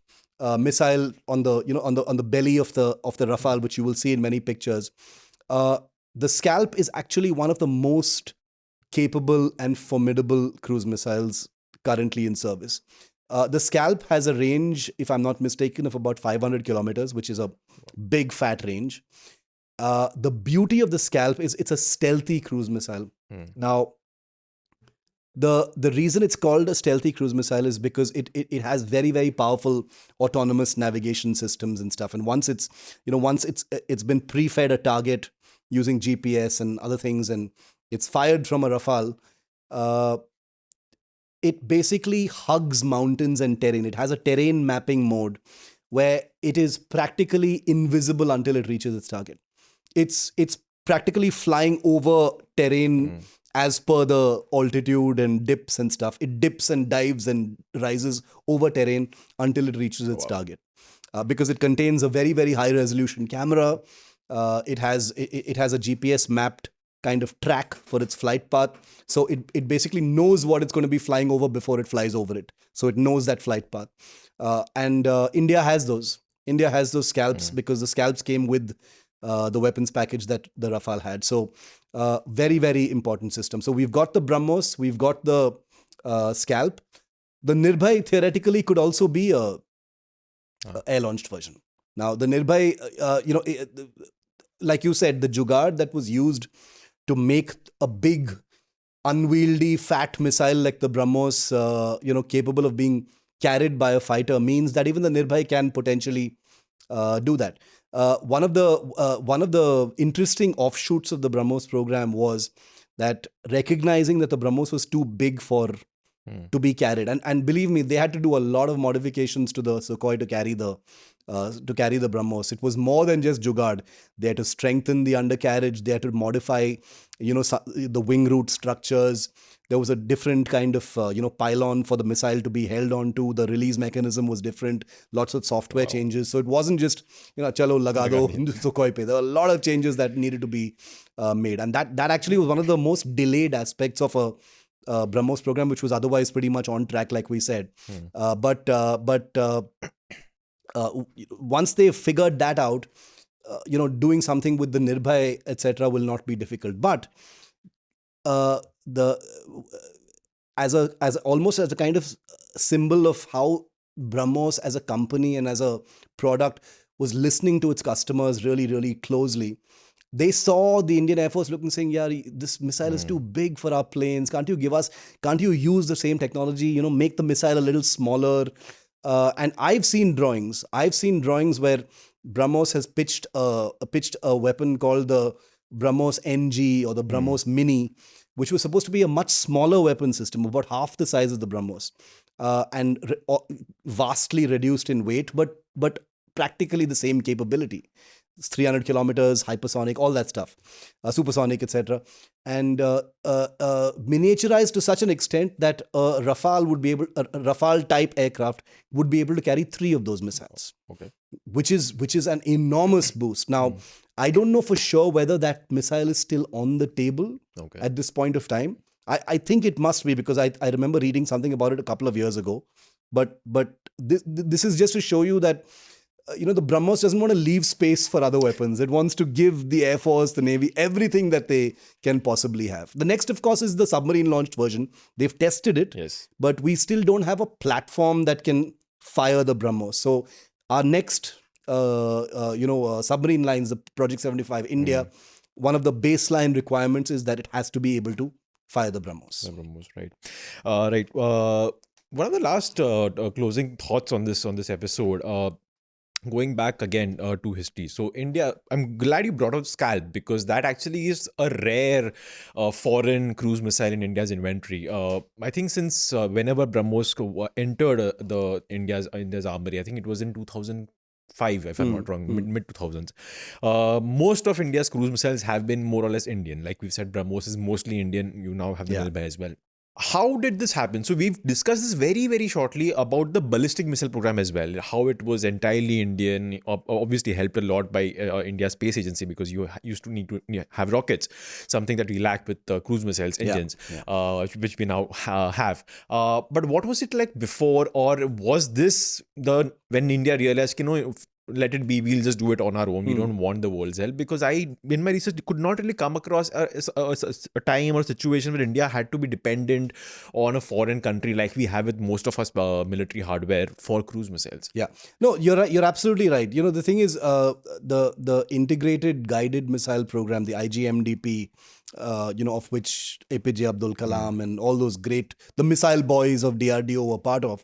missile on the belly of the Rafale, which you will see in many pictures. The SCALP is actually one of the most capable and formidable cruise missiles currently in service. The SCALP has a range, if I'm not mistaken, of about 500 kilometers, which is a big fat range. The beauty of the SCALP is it's a stealthy cruise missile. Now, the reason it's called a stealthy cruise missile is because it has very, very powerful autonomous navigation systems and stuff. And once it's been pre-fed a target using GPS and other things, and it's fired from a Rafale, it basically hugs mountains and terrain. It has a terrain mapping mode where it is practically invisible until it reaches its target. It's practically flying over terrain as per the altitude and dips and stuff. It dips and dives and rises over terrain until it reaches its target. Because it contains a very, very high resolution camera. It has a GPS mapped kind of track for its flight path. So it basically knows what it's going to be flying over before it flies over it. So it knows that flight path. And India has those. India has those scalps because the scalps came with the weapons package that the Rafale had. So very, very important system. So we've got the Brahmos, we've got the scalp. The Nirbhay theoretically could also be a air-launched version. Now the Nirbhay, like you said, the Jugaad that was used to make a big, unwieldy, fat missile like the Brahmos, capable of being carried by a fighter, means that even the Nirbhay can potentially do that. One of the interesting offshoots of the Brahmos program was that recognizing that the Brahmos was too big to be carried, and believe me, they had to do a lot of modifications to the Sukhoi to carry the Brahmos. It was more than just Jugaad. They had to strengthen the undercarriage. They had to modify, the wing root structures. There was a different kind of, pylon for the missile to be held onto. The release mechanism was different. Lots of software changes. So it wasn't just, chalo laga do Sukhoi pe. There were a lot of changes that needed to be made, and that actually was one of the most delayed aspects of a Brahmos program, which was otherwise pretty much on track, like we said. But once they figured that out, doing something with the Nirbhay, etc., will not be difficult. But almost as a kind of symbol of how Brahmos as a company and as a product was listening to its customers really, really closely, they saw the Indian Air Force looking, saying, "Yeah, this missile is too big for our planes. Can't you use the same technology? Make the missile a little smaller." And I've seen drawings. Where Brahmos has pitched a weapon called the Brahmos NG or the Brahmos Mini, which was supposed to be a much smaller weapon system, about half the size of the Brahmos, and vastly reduced in weight, but practically the same capability. It's 300 kilometers, hypersonic, all that stuff, supersonic, etc. And miniaturized to such an extent that a Rafale type aircraft would be able to carry 3 of those missiles. Okay. Which is an enormous boost. Now, I don't know for sure whether that missile is still on the table at this point of time. I think it must be, because I remember reading something about it a couple of years ago. But this is just to show you that the Brahmos doesn't want to leave space for other weapons. It wants to give the Air Force, the Navy, everything that they can possibly have. The next, of course, is the submarine-launched version. They've tested it, Yes. but we still don't have a platform that can fire the Brahmos. So our next, submarine lines, the Project 75, India, one of the baseline requirements is that it has to be able to fire the Brahmos. The Brahmos, right. Right. One of the last closing thoughts on this episode, going back again to history. So India, I'm glad you brought up SCALP, because that actually is a rare foreign cruise missile in India's inventory. I think since whenever Brahmos entered the India's armory, I think it was in 2005, if I'm not wrong, mid 2000s. Most of India's cruise missiles have been more or less Indian. Like we've said, Brahmos is mostly Indian. You now have the Nirbhay as well. How did this happen? So we've discussed this very, very shortly about the ballistic missile program as well. How it was entirely Indian, obviously helped a lot by India's space agency, because you used to need to have rockets, something that we lack with cruise missiles engines, which we now have. But what was it like before, or was this when India realized, let it be, we'll just do it on our own. We don't want the world's help? Because in my research, could not really come across a time or situation where India had to be dependent on a foreign country like we have with most of us military hardware for cruise missiles. Yeah. No, you're right. You're absolutely right. The thing is, the Integrated Guided Missile Program, the IGMDP, of which APJ Abdul Kalam and all those the missile boys of DRDO were part of.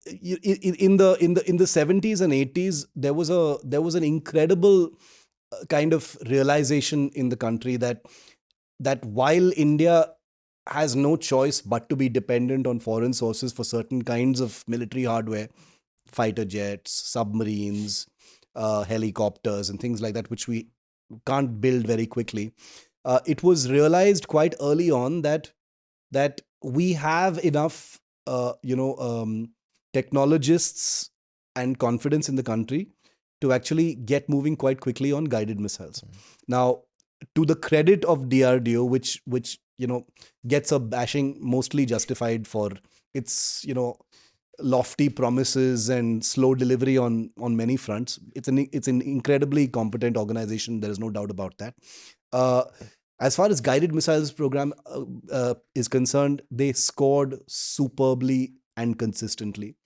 In the 70s and 80s, there was an incredible kind of realization in the country that while India has no choice but to be dependent on foreign sources for certain kinds of military hardware, fighter jets, submarines, helicopters, and things like that, which we can't build very quickly, it was realized quite early on that we have enough, technologists and confidence in the country to actually get moving quite quickly on guided missiles. Now, to the credit of DRDO, which gets a bashing mostly justified for its lofty promises and slow delivery on many fronts. It's an incredibly competent organization. There is no doubt about that. As far as guided missiles program is concerned, they scored superbly and consistently.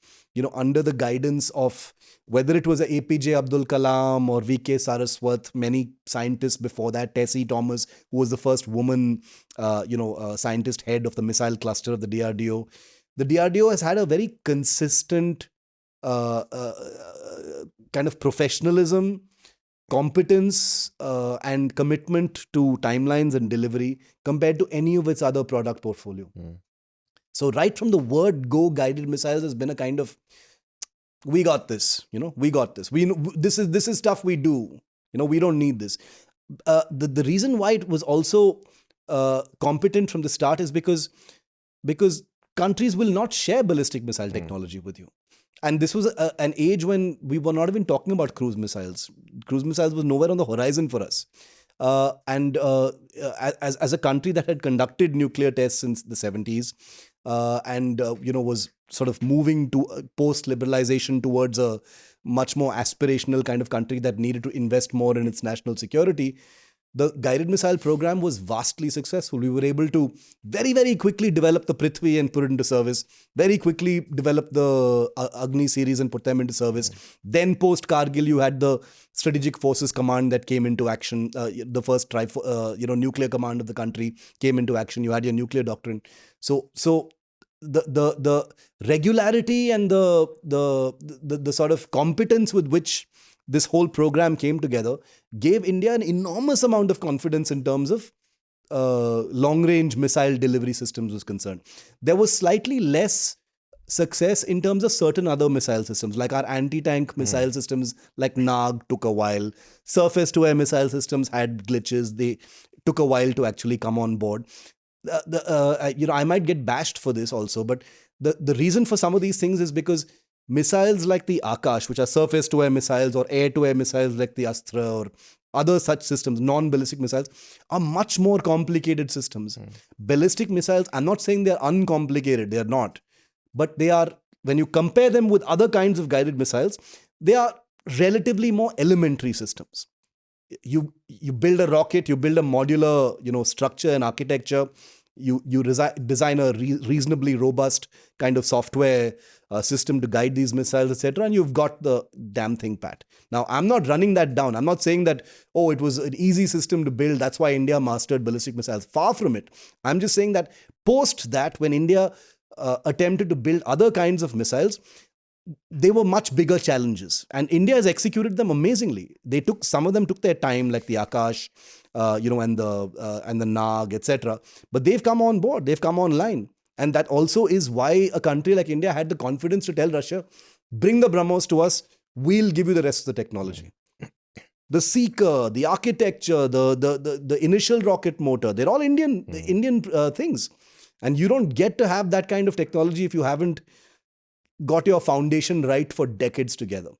Under the guidance of whether it was a APJ Abdul Kalam or VK Saraswat, many scientists before that, Tessie Thomas, who was the first woman, scientist head of the missile cluster of the DRDO. The DRDO has had a very consistent kind of professionalism, competence, and commitment to timelines and delivery compared to any of its other product portfolio. So right from the word go, guided missiles has been a kind of, we got this, we got this. This is stuff we do. We don't need this. The reason why it was also competent from the start is because countries will not share ballistic missile technology with you. And this was an age when we were not even talking about cruise missiles. Cruise missiles was nowhere on the horizon for us. As a country that had conducted nuclear tests since the 70s, was sort of moving to post-liberalization towards a much more aspirational kind of country that needed to invest more in its national security, the guided missile program was vastly successful. We were able to very, very quickly develop the Prithvi and put it into service, very quickly develop the Agni series and put them into service. Then post Kargil, you had the Strategic Forces Command that came into action. The first nuclear command of the country came into action. You had your nuclear doctrine. So the regularity and the sort of competence with which this whole program came together gave India an enormous amount of confidence in terms of long-range missile delivery systems was concerned. There was slightly less success in terms of certain other missile systems, like our anti-tank missile systems, like Nag, took a while. Surface-to-air missile systems had glitches. They took a while to actually come on board. I might get bashed for this also, but the reason for some of these things is because missiles like the Akash, which are surface-to-air missiles, or air-to-air missiles like the Astra or other such systems, non-ballistic missiles, are much more complicated systems. Ballistic missiles, I'm not saying they're uncomplicated, they're not. But they are, when you compare them with other kinds of guided missiles, they are relatively more elementary systems. You build a rocket, you build a modular, structure and architecture. You design a reasonably robust kind of software system to guide these missiles, etc., and you've got the damn thing pat. Now, I'm not running that down. I'm not saying that, it was an easy system to build, that's why India mastered ballistic missiles. Far from it. I'm just saying that post that, when India attempted to build other kinds of missiles, they were much bigger challenges, and India has executed them amazingly. Some of them took their time, like the Akash, and the Nag, etc. But they've come on board, they've come online, and that also is why a country like India had the confidence to tell Russia, "Bring the Brahmos to us, we'll give you the rest of the technology." The seeker, the architecture, the initial rocket motor, they're all Indian things, and you don't get to have that kind of technology if you haven't got your foundation right for decades together.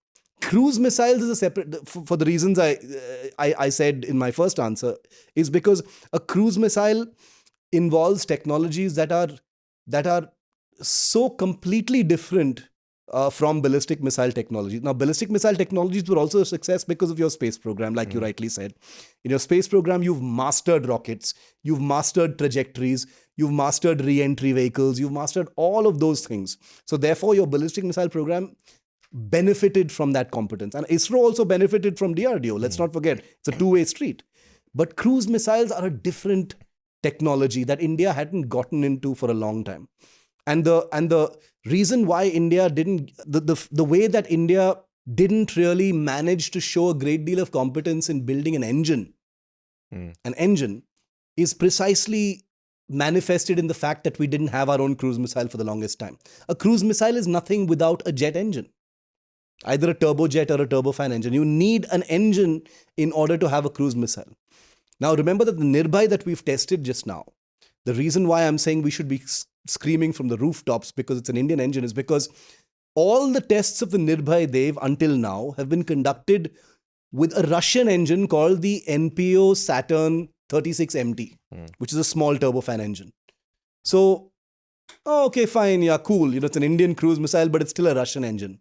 Cruise missiles is a separate, for the reasons I said in my first answer, is because a cruise missile involves technologies that are so completely different from ballistic missile technology. Now, ballistic missile technologies were also a success because of your space program, like you rightly said. In your space program, you've mastered rockets, you've mastered trajectories, you've mastered re-entry vehicles, you've mastered all of those things. So therefore, your ballistic missile program benefited from that competence. And ISRO also benefited from DRDO. Let's not forget, it's a two-way street. But cruise missiles are a different technology that India hadn't gotten into for a long time. And the reason why India didn't, the way that India didn't really manage to show a great deal of competence in building an engine is precisely manifested in the fact that we didn't have our own cruise missile for the longest time. A cruise missile is nothing without a jet engine, either a turbojet or a turbofan engine. You need an engine in order to have a cruise missile. Now, remember that the Nirbhay that we've tested just now, the reason why I'm saying we should be screaming from the rooftops because it's an Indian engine is because all the tests of the Nirbhay Dev until now have been conducted with a Russian engine called the NPO Saturn 36MT, which is a small turbofan engine. So, okay, fine, yeah, cool. It's an Indian cruise missile, but it's still a Russian engine.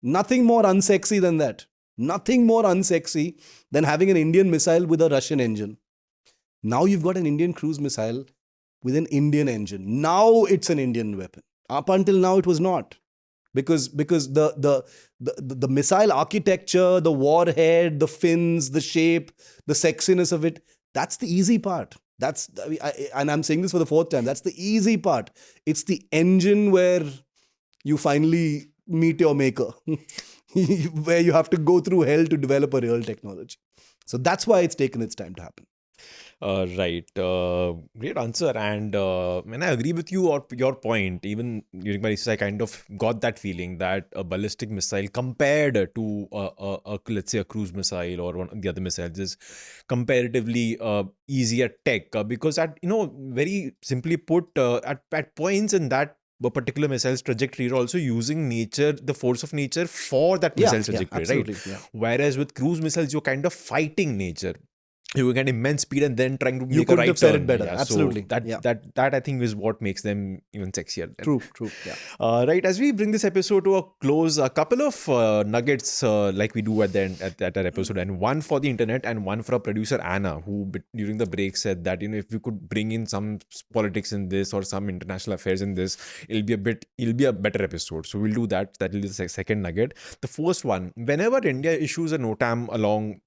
Nothing more unsexy than that. Nothing more unsexy than having an Indian missile with a Russian engine. Now you've got an Indian cruise missile with an Indian engine. Now it's an Indian weapon. Up until now, it was not. Because the missile architecture, the warhead, the fins, the shape, the sexiness of it, that's the easy part. And I'm saying this for the fourth time. That's the easy part. It's the engine where you finally meet your maker, where you have to go through hell to develop a real technology. So that's why it's taken its time to happen. Right. Great answer. And I agree with you or your point. Even during my research, I kind of got that feeling that a ballistic missile compared to let's say a cruise missile or one of the other missiles is comparatively easier tech because very simply put, at points in that particular missile's trajectory, you're also using nature, the force of nature for that missile's trajectory, right? Yeah. Whereas with cruise missiles, you're kind of fighting nature. you can get immense speed and then trying to You make a couldn't right have said it turn. better. Yeah, Absolutely. So that, Yeah. that I think is what makes them even sexier. Then. True. Yeah. Right, as we bring this episode to a close, a couple of nuggets like we do at the end at our episode, and one for the internet and one for our producer Anna, who during the break said that if we could bring in some politics in this or some international affairs in this, it'll be a better episode. So we'll do that. That will be the second nugget. The first one, whenever India issues a NOTAM along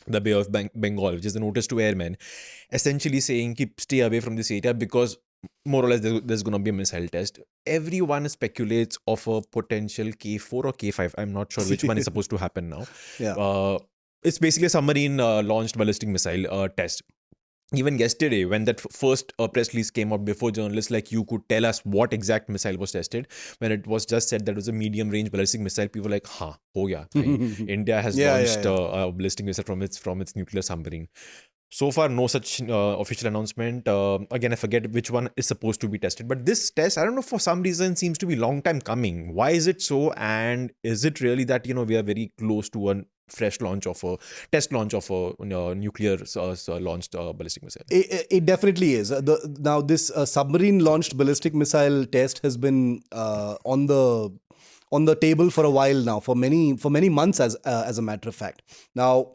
the Bay of Bengal, which is the notice to airmen, essentially saying keep stay away from this area because more or less there's going to be a missile test. Everyone speculates of a potential K4 or K5. I'm not sure which one is supposed to happen now. Yeah. It's basically a submarine launched ballistic missile test. Even yesterday, when that first press release came out before journalists like you could tell us what exact missile was tested, when it was just said that it was a medium-range ballistic missile, people were like, "Ha, ho gaya." India has launched a ballistic missile from its nuclear submarine. So far, no such official announcement. Again, I forget which one is supposed to be tested. But this test, I don't know, for some reason, seems to be long time coming. Why is it so? And is it really that, we are very close to a fresh launch of a test launch of a nuclear launched ballistic missile? It definitely is. Now, this submarine launched ballistic missile test has been on the table for a while now, for many months, as a matter of fact. Now,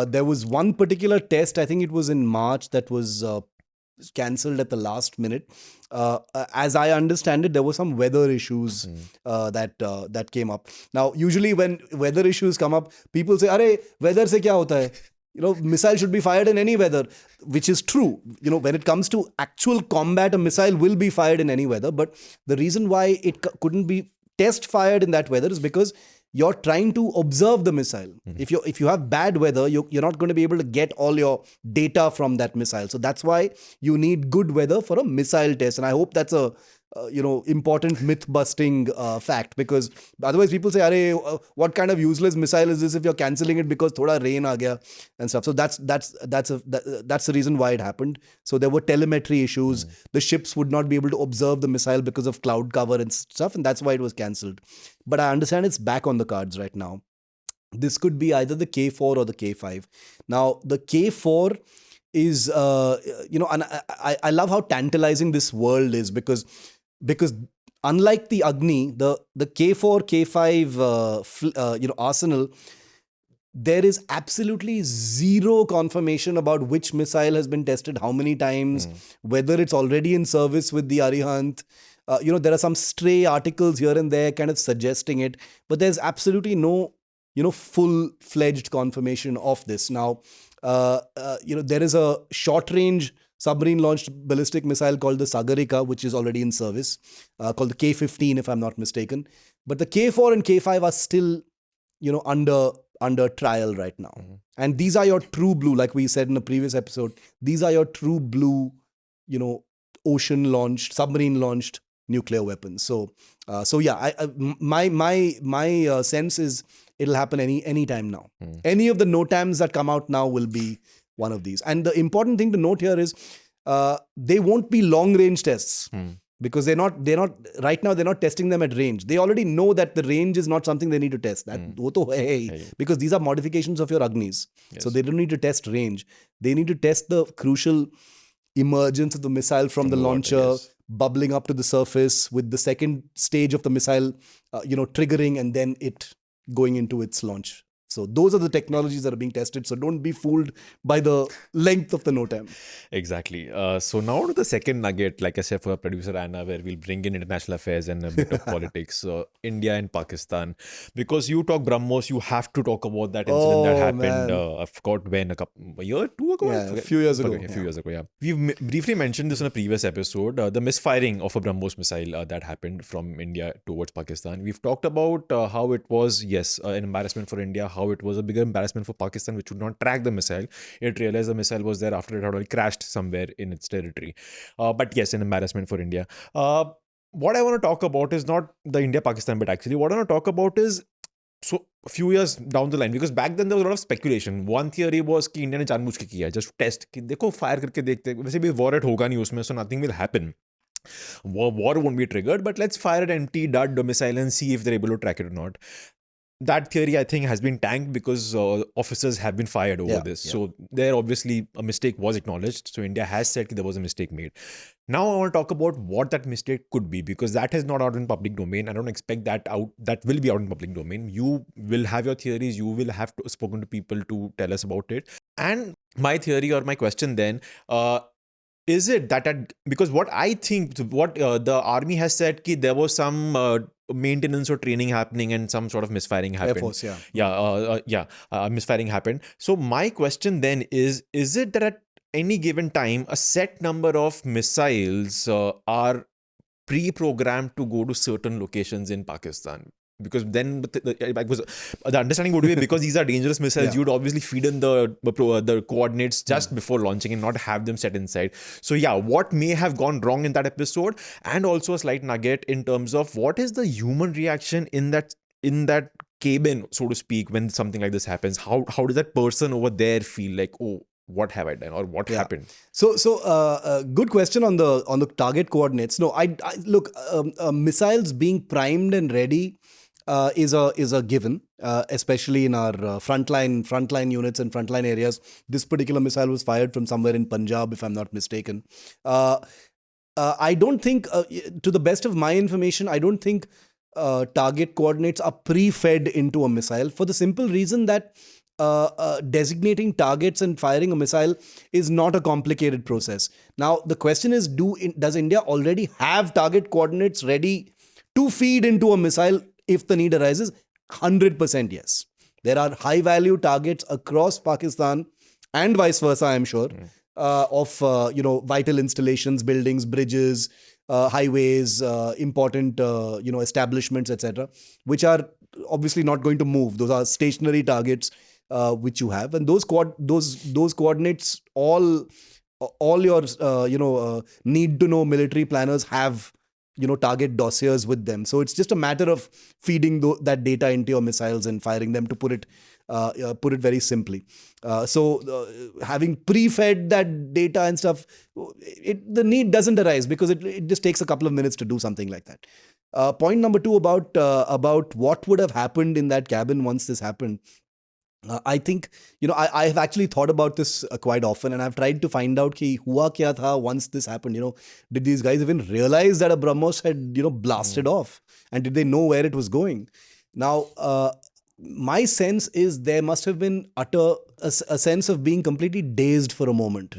there was one particular test, I think it was in March, that was cancelled at the last minute. As I understand it, there were some weather issues that came up. Now, usually when weather issues come up, people say, "Arey, weather se kya hota hai?" Missile should be fired in any weather, which is true. When it comes to actual combat, a missile will be fired in any weather. But the reason why it couldn't be test fired in that weather is because you're trying to observe the missile. If you have bad weather, you're not going to be able to get all your data from that missile. So that's why you need good weather for a missile test. And I hope that's a important myth busting fact, because otherwise people say, "Arey, what kind of useless missile is this if you're cancelling it because thoda rain aa gaya and stuff." So that's the reason why it happened. So there were telemetry issues. The ships would not be able to observe the missile because of cloud cover and stuff, and that's why it was cancelled. But I understand it's back on the cards right now. This could be either the K4 or the K5. Now, the K4 is, and I love how tantalizing this world is, because unlike the Agni, the K4, K5, arsenal, there is absolutely zero confirmation about which missile has been tested how many times, whether it's already in service with the Arihant. There are some stray articles here and there kind of suggesting it, but there's absolutely no, full-fledged confirmation of this. Now, there is a short-range submarine-launched ballistic missile called the Sagarika, which is already in service, called the K-15, if I'm not mistaken. But the K4 and K5 are still, under trial right now. And these are your true blue, like we said in a previous episode, these are your true blue, ocean-launched, submarine-launched nuclear weapons. So yeah, my sense is it'll happen any time now. Any of the NOTAMs that come out now will be one of these. And the important thing to note here is they won't be long-range tests, because they're not right now. They're not testing them at range. They already know that the range is not something they need to test. That wo to hai, because these are modifications of your Agnis. Yes. So they don't need to test range. They need to test the crucial emergence of the missile from the launcher, bubbling up to the surface, with the second stage of the missile, triggering, and then it going into its launch. So those are the technologies that are being tested. So don't be fooled by the length of the NOTAM. Exactly. So now to the second nugget, like I said, for our producer Anna, where we'll bring in international affairs and a bit of politics. India and Pakistan. Because you talk Brahmos, you have to talk about that incident that happened. I forgot when, a year, 2 ago? Yeah, a few years ago. A few years ago, yeah. We've briefly mentioned this in a previous episode, the misfiring of a Brahmos missile that happened from India towards Pakistan. We've talked about how it was, yes, an embarrassment for India, how it was a bigger embarrassment for Pakistan, which would not track the missile. It realized the missile was there after it had already crashed somewhere in its territory. But yes, an embarrassment for India. What I want to talk about is not the India-Pakistan bit actually. What I want to talk about is, so a few years down the line, because back then there was a lot of speculation. One theory was कि India ने जानबूझ के किया, just to test कि देखो fire करके देखते हैं. वैसे भी war rate होगा नहीं उसमें, so nothing will happen. War won't be triggered, but let's fire an empty dud missile and see if they're able to track it or not. that theory, I think, has been tanked because officers have been fired over Yeah, this. yeah. So there obviously a mistake was acknowledged. So India has said that there was a mistake made. Now I want to talk about what that mistake could be, because that is not out in public domain. I don't expect that out. That will be out in public domain. You will have your theories. You will have spoken to people to tell us about it. And my theory or my question then, is it that because what I think, what the army has said, ki there was some maintenance or training happening and some sort of misfiring happened. Air Force, yeah. Misfiring happened. So my question then is it that at any given time a set number of missiles are pre-programmed to go to certain locations in Pakistan? Because then the understanding would be, because these are dangerous missiles, Yeah. you'd obviously feed in the coordinates just before launching and not have them set inside. So yeah, what may have gone wrong in that episode, and also a slight nugget in terms of what is the human reaction in that cabin, so to speak, when something like this happens. How does that person over there feel like, oh, what have I done, or what happened? So, good question on the target coordinates. No, I look, missiles being primed and ready is a given, especially in our frontline units and frontline areas. This particular missile was fired from somewhere in Punjab, if I'm not mistaken. I don't think, to the best of my information, I don't think target coordinates are pre-fed into a missile, for the simple reason that designating targets and firing a missile is not a complicated process. Now, the question is, does India already have target coordinates ready to feed into a missile if the need arises? 100% yes. There are high-value targets across Pakistan and vice versa, I'm sure, of vital installations, buildings, bridges, highways, important establishments, etc., which are obviously not going to move. Those are stationary targets which you have, and those coordinates, all your need to know military planners have target dossiers with them. So it's just a matter of feeding that data into your missiles and firing them, to put it very simply. Having pre-fed that data and stuff, the need doesn't arise, because it just takes a couple of minutes to do something like that. Point number 2 about what would have happened in that cabin once this happened. I think, I have actually thought about this quite often, and I've tried to find out ki hua kya tha once this happened. Did these guys even realize that a Brahmos had, blasted off? And did they know where it was going? Now, my sense is there must have been a sense of being completely dazed for a moment.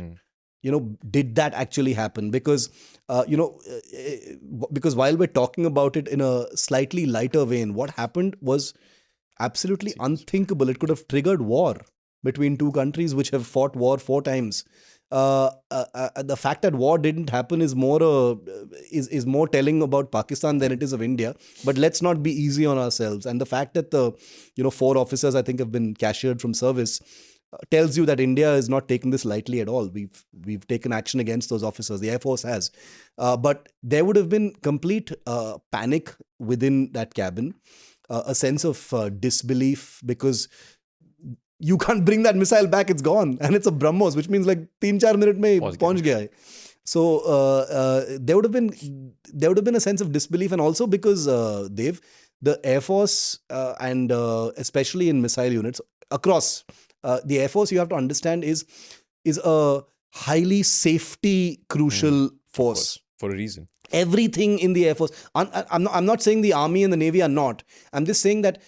Did that actually happen? Because, because while we're talking about it in a slightly lighter vein, what happened was absolutely unthinkable. It could have triggered war between two countries which have fought war 4 times. The fact that war didn't happen is more telling about Pakistan than it is of India. But let's not be easy on ourselves. And the fact that the 4 officers, I think, have been cashiered from service tells you that India is not taking this lightly at all. We've taken action against those officers. The Air Force has. But there would have been complete panic within that cabin. A sense of disbelief, because you can't bring that missile back, it's gone, and it's a Brahmos, which means like 3-4 minutes mein pahunch gaya hai. So there would have been a sense of disbelief, and also because Dev, the Air Force and especially in missile units across the Air Force, you have to understand is a highly safety crucial force for a reason. Everything in the Air Force. I'm not saying the Army and the Navy are not. I'm just saying that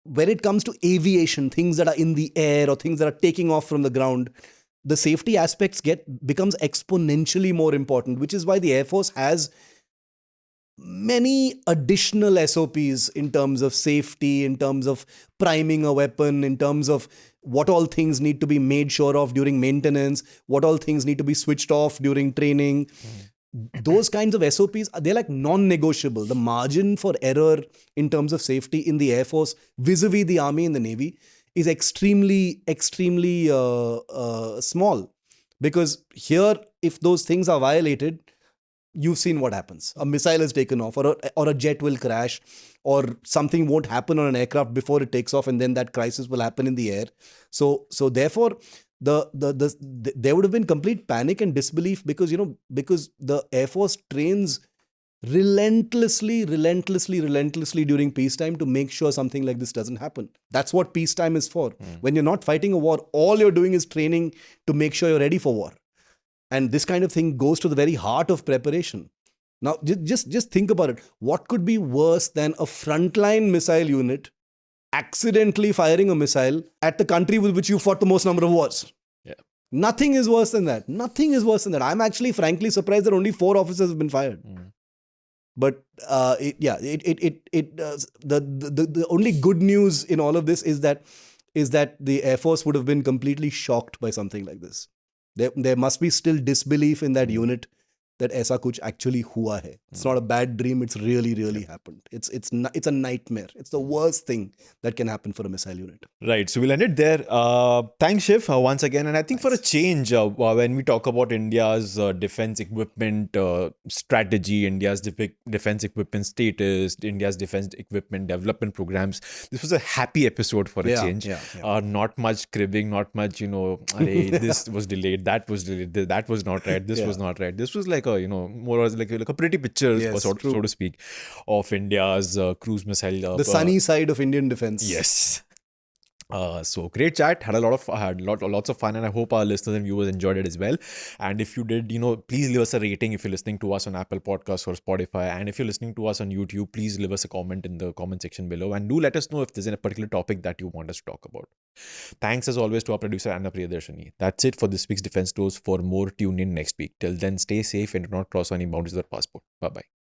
when it comes to aviation, things that are in the air or things that are taking off from the ground, the safety aspects becomes exponentially more important, which is why the Air Force has many additional SOPs in terms of safety, in terms of priming a weapon, in terms of what all things need to be made sure of during maintenance, what all things need to be switched off during training. Those kinds of SOPs, they're like non-negotiable. The margin for error in terms of safety in the Air Force vis-a-vis the Army and the Navy is extremely, extremely small. Because here, if those things are violated, you've seen what happens. A missile is taken off, or a jet will crash, or something won't happen on an aircraft before it takes off, and then that crisis will happen in the air. So therefore, there would have been complete panic and disbelief, because the Air Force trains relentlessly during peacetime to make sure something like this doesn't happen. That's what peacetime is for. When you're not fighting a war, all you're doing is training to make sure you're ready for war. And this kind of thing goes to the very heart of preparation. Now, just think about it. What could be worse than a frontline missile unit accidentally firing a missile at the country with which you fought the most number of wars? Yeah. Nothing is worse than that. Nothing is worse than that. I'm actually frankly surprised that only 4 officers have been fired. But the only good news in all of this is that the Air Force would have been completely shocked by something like this. There must be still disbelief in that unit that ऐसा कुछ actually हुआ है. It's not a bad dream. It's really happened. It's a nightmare. It's the worst thing that can happen for a missile unit. Right. So we'll end it there. Thanks, Shiv, once again. And I think for a change, when we talk about India's defense equipment strategy, India's defense equipment status, India's defense equipment development programs, this was a happy episode for a change. Not much cribbing, not much, "Arey, this was delayed, that was delayed, that was not right, this was not right." This was like a, more or less like a pretty picture, so to speak, of India's cruise missile. The sunny side of Indian defense. Yes. So great chat. Had lots of fun, and I hope our listeners and viewers enjoyed it as well. And if you did, please leave us a rating if you're listening to us on Apple Podcasts or Spotify. And if you're listening to us on YouTube, please leave us a comment in the comment section below. And do let us know if there's a particular topic that you want us to talk about. Thanks as always to our producer Anna Priyadarshini. That's it for this week's Defense Dose. For more, tune in next week. Till then, stay safe and do not cross any boundaries of the passport. Bye-bye.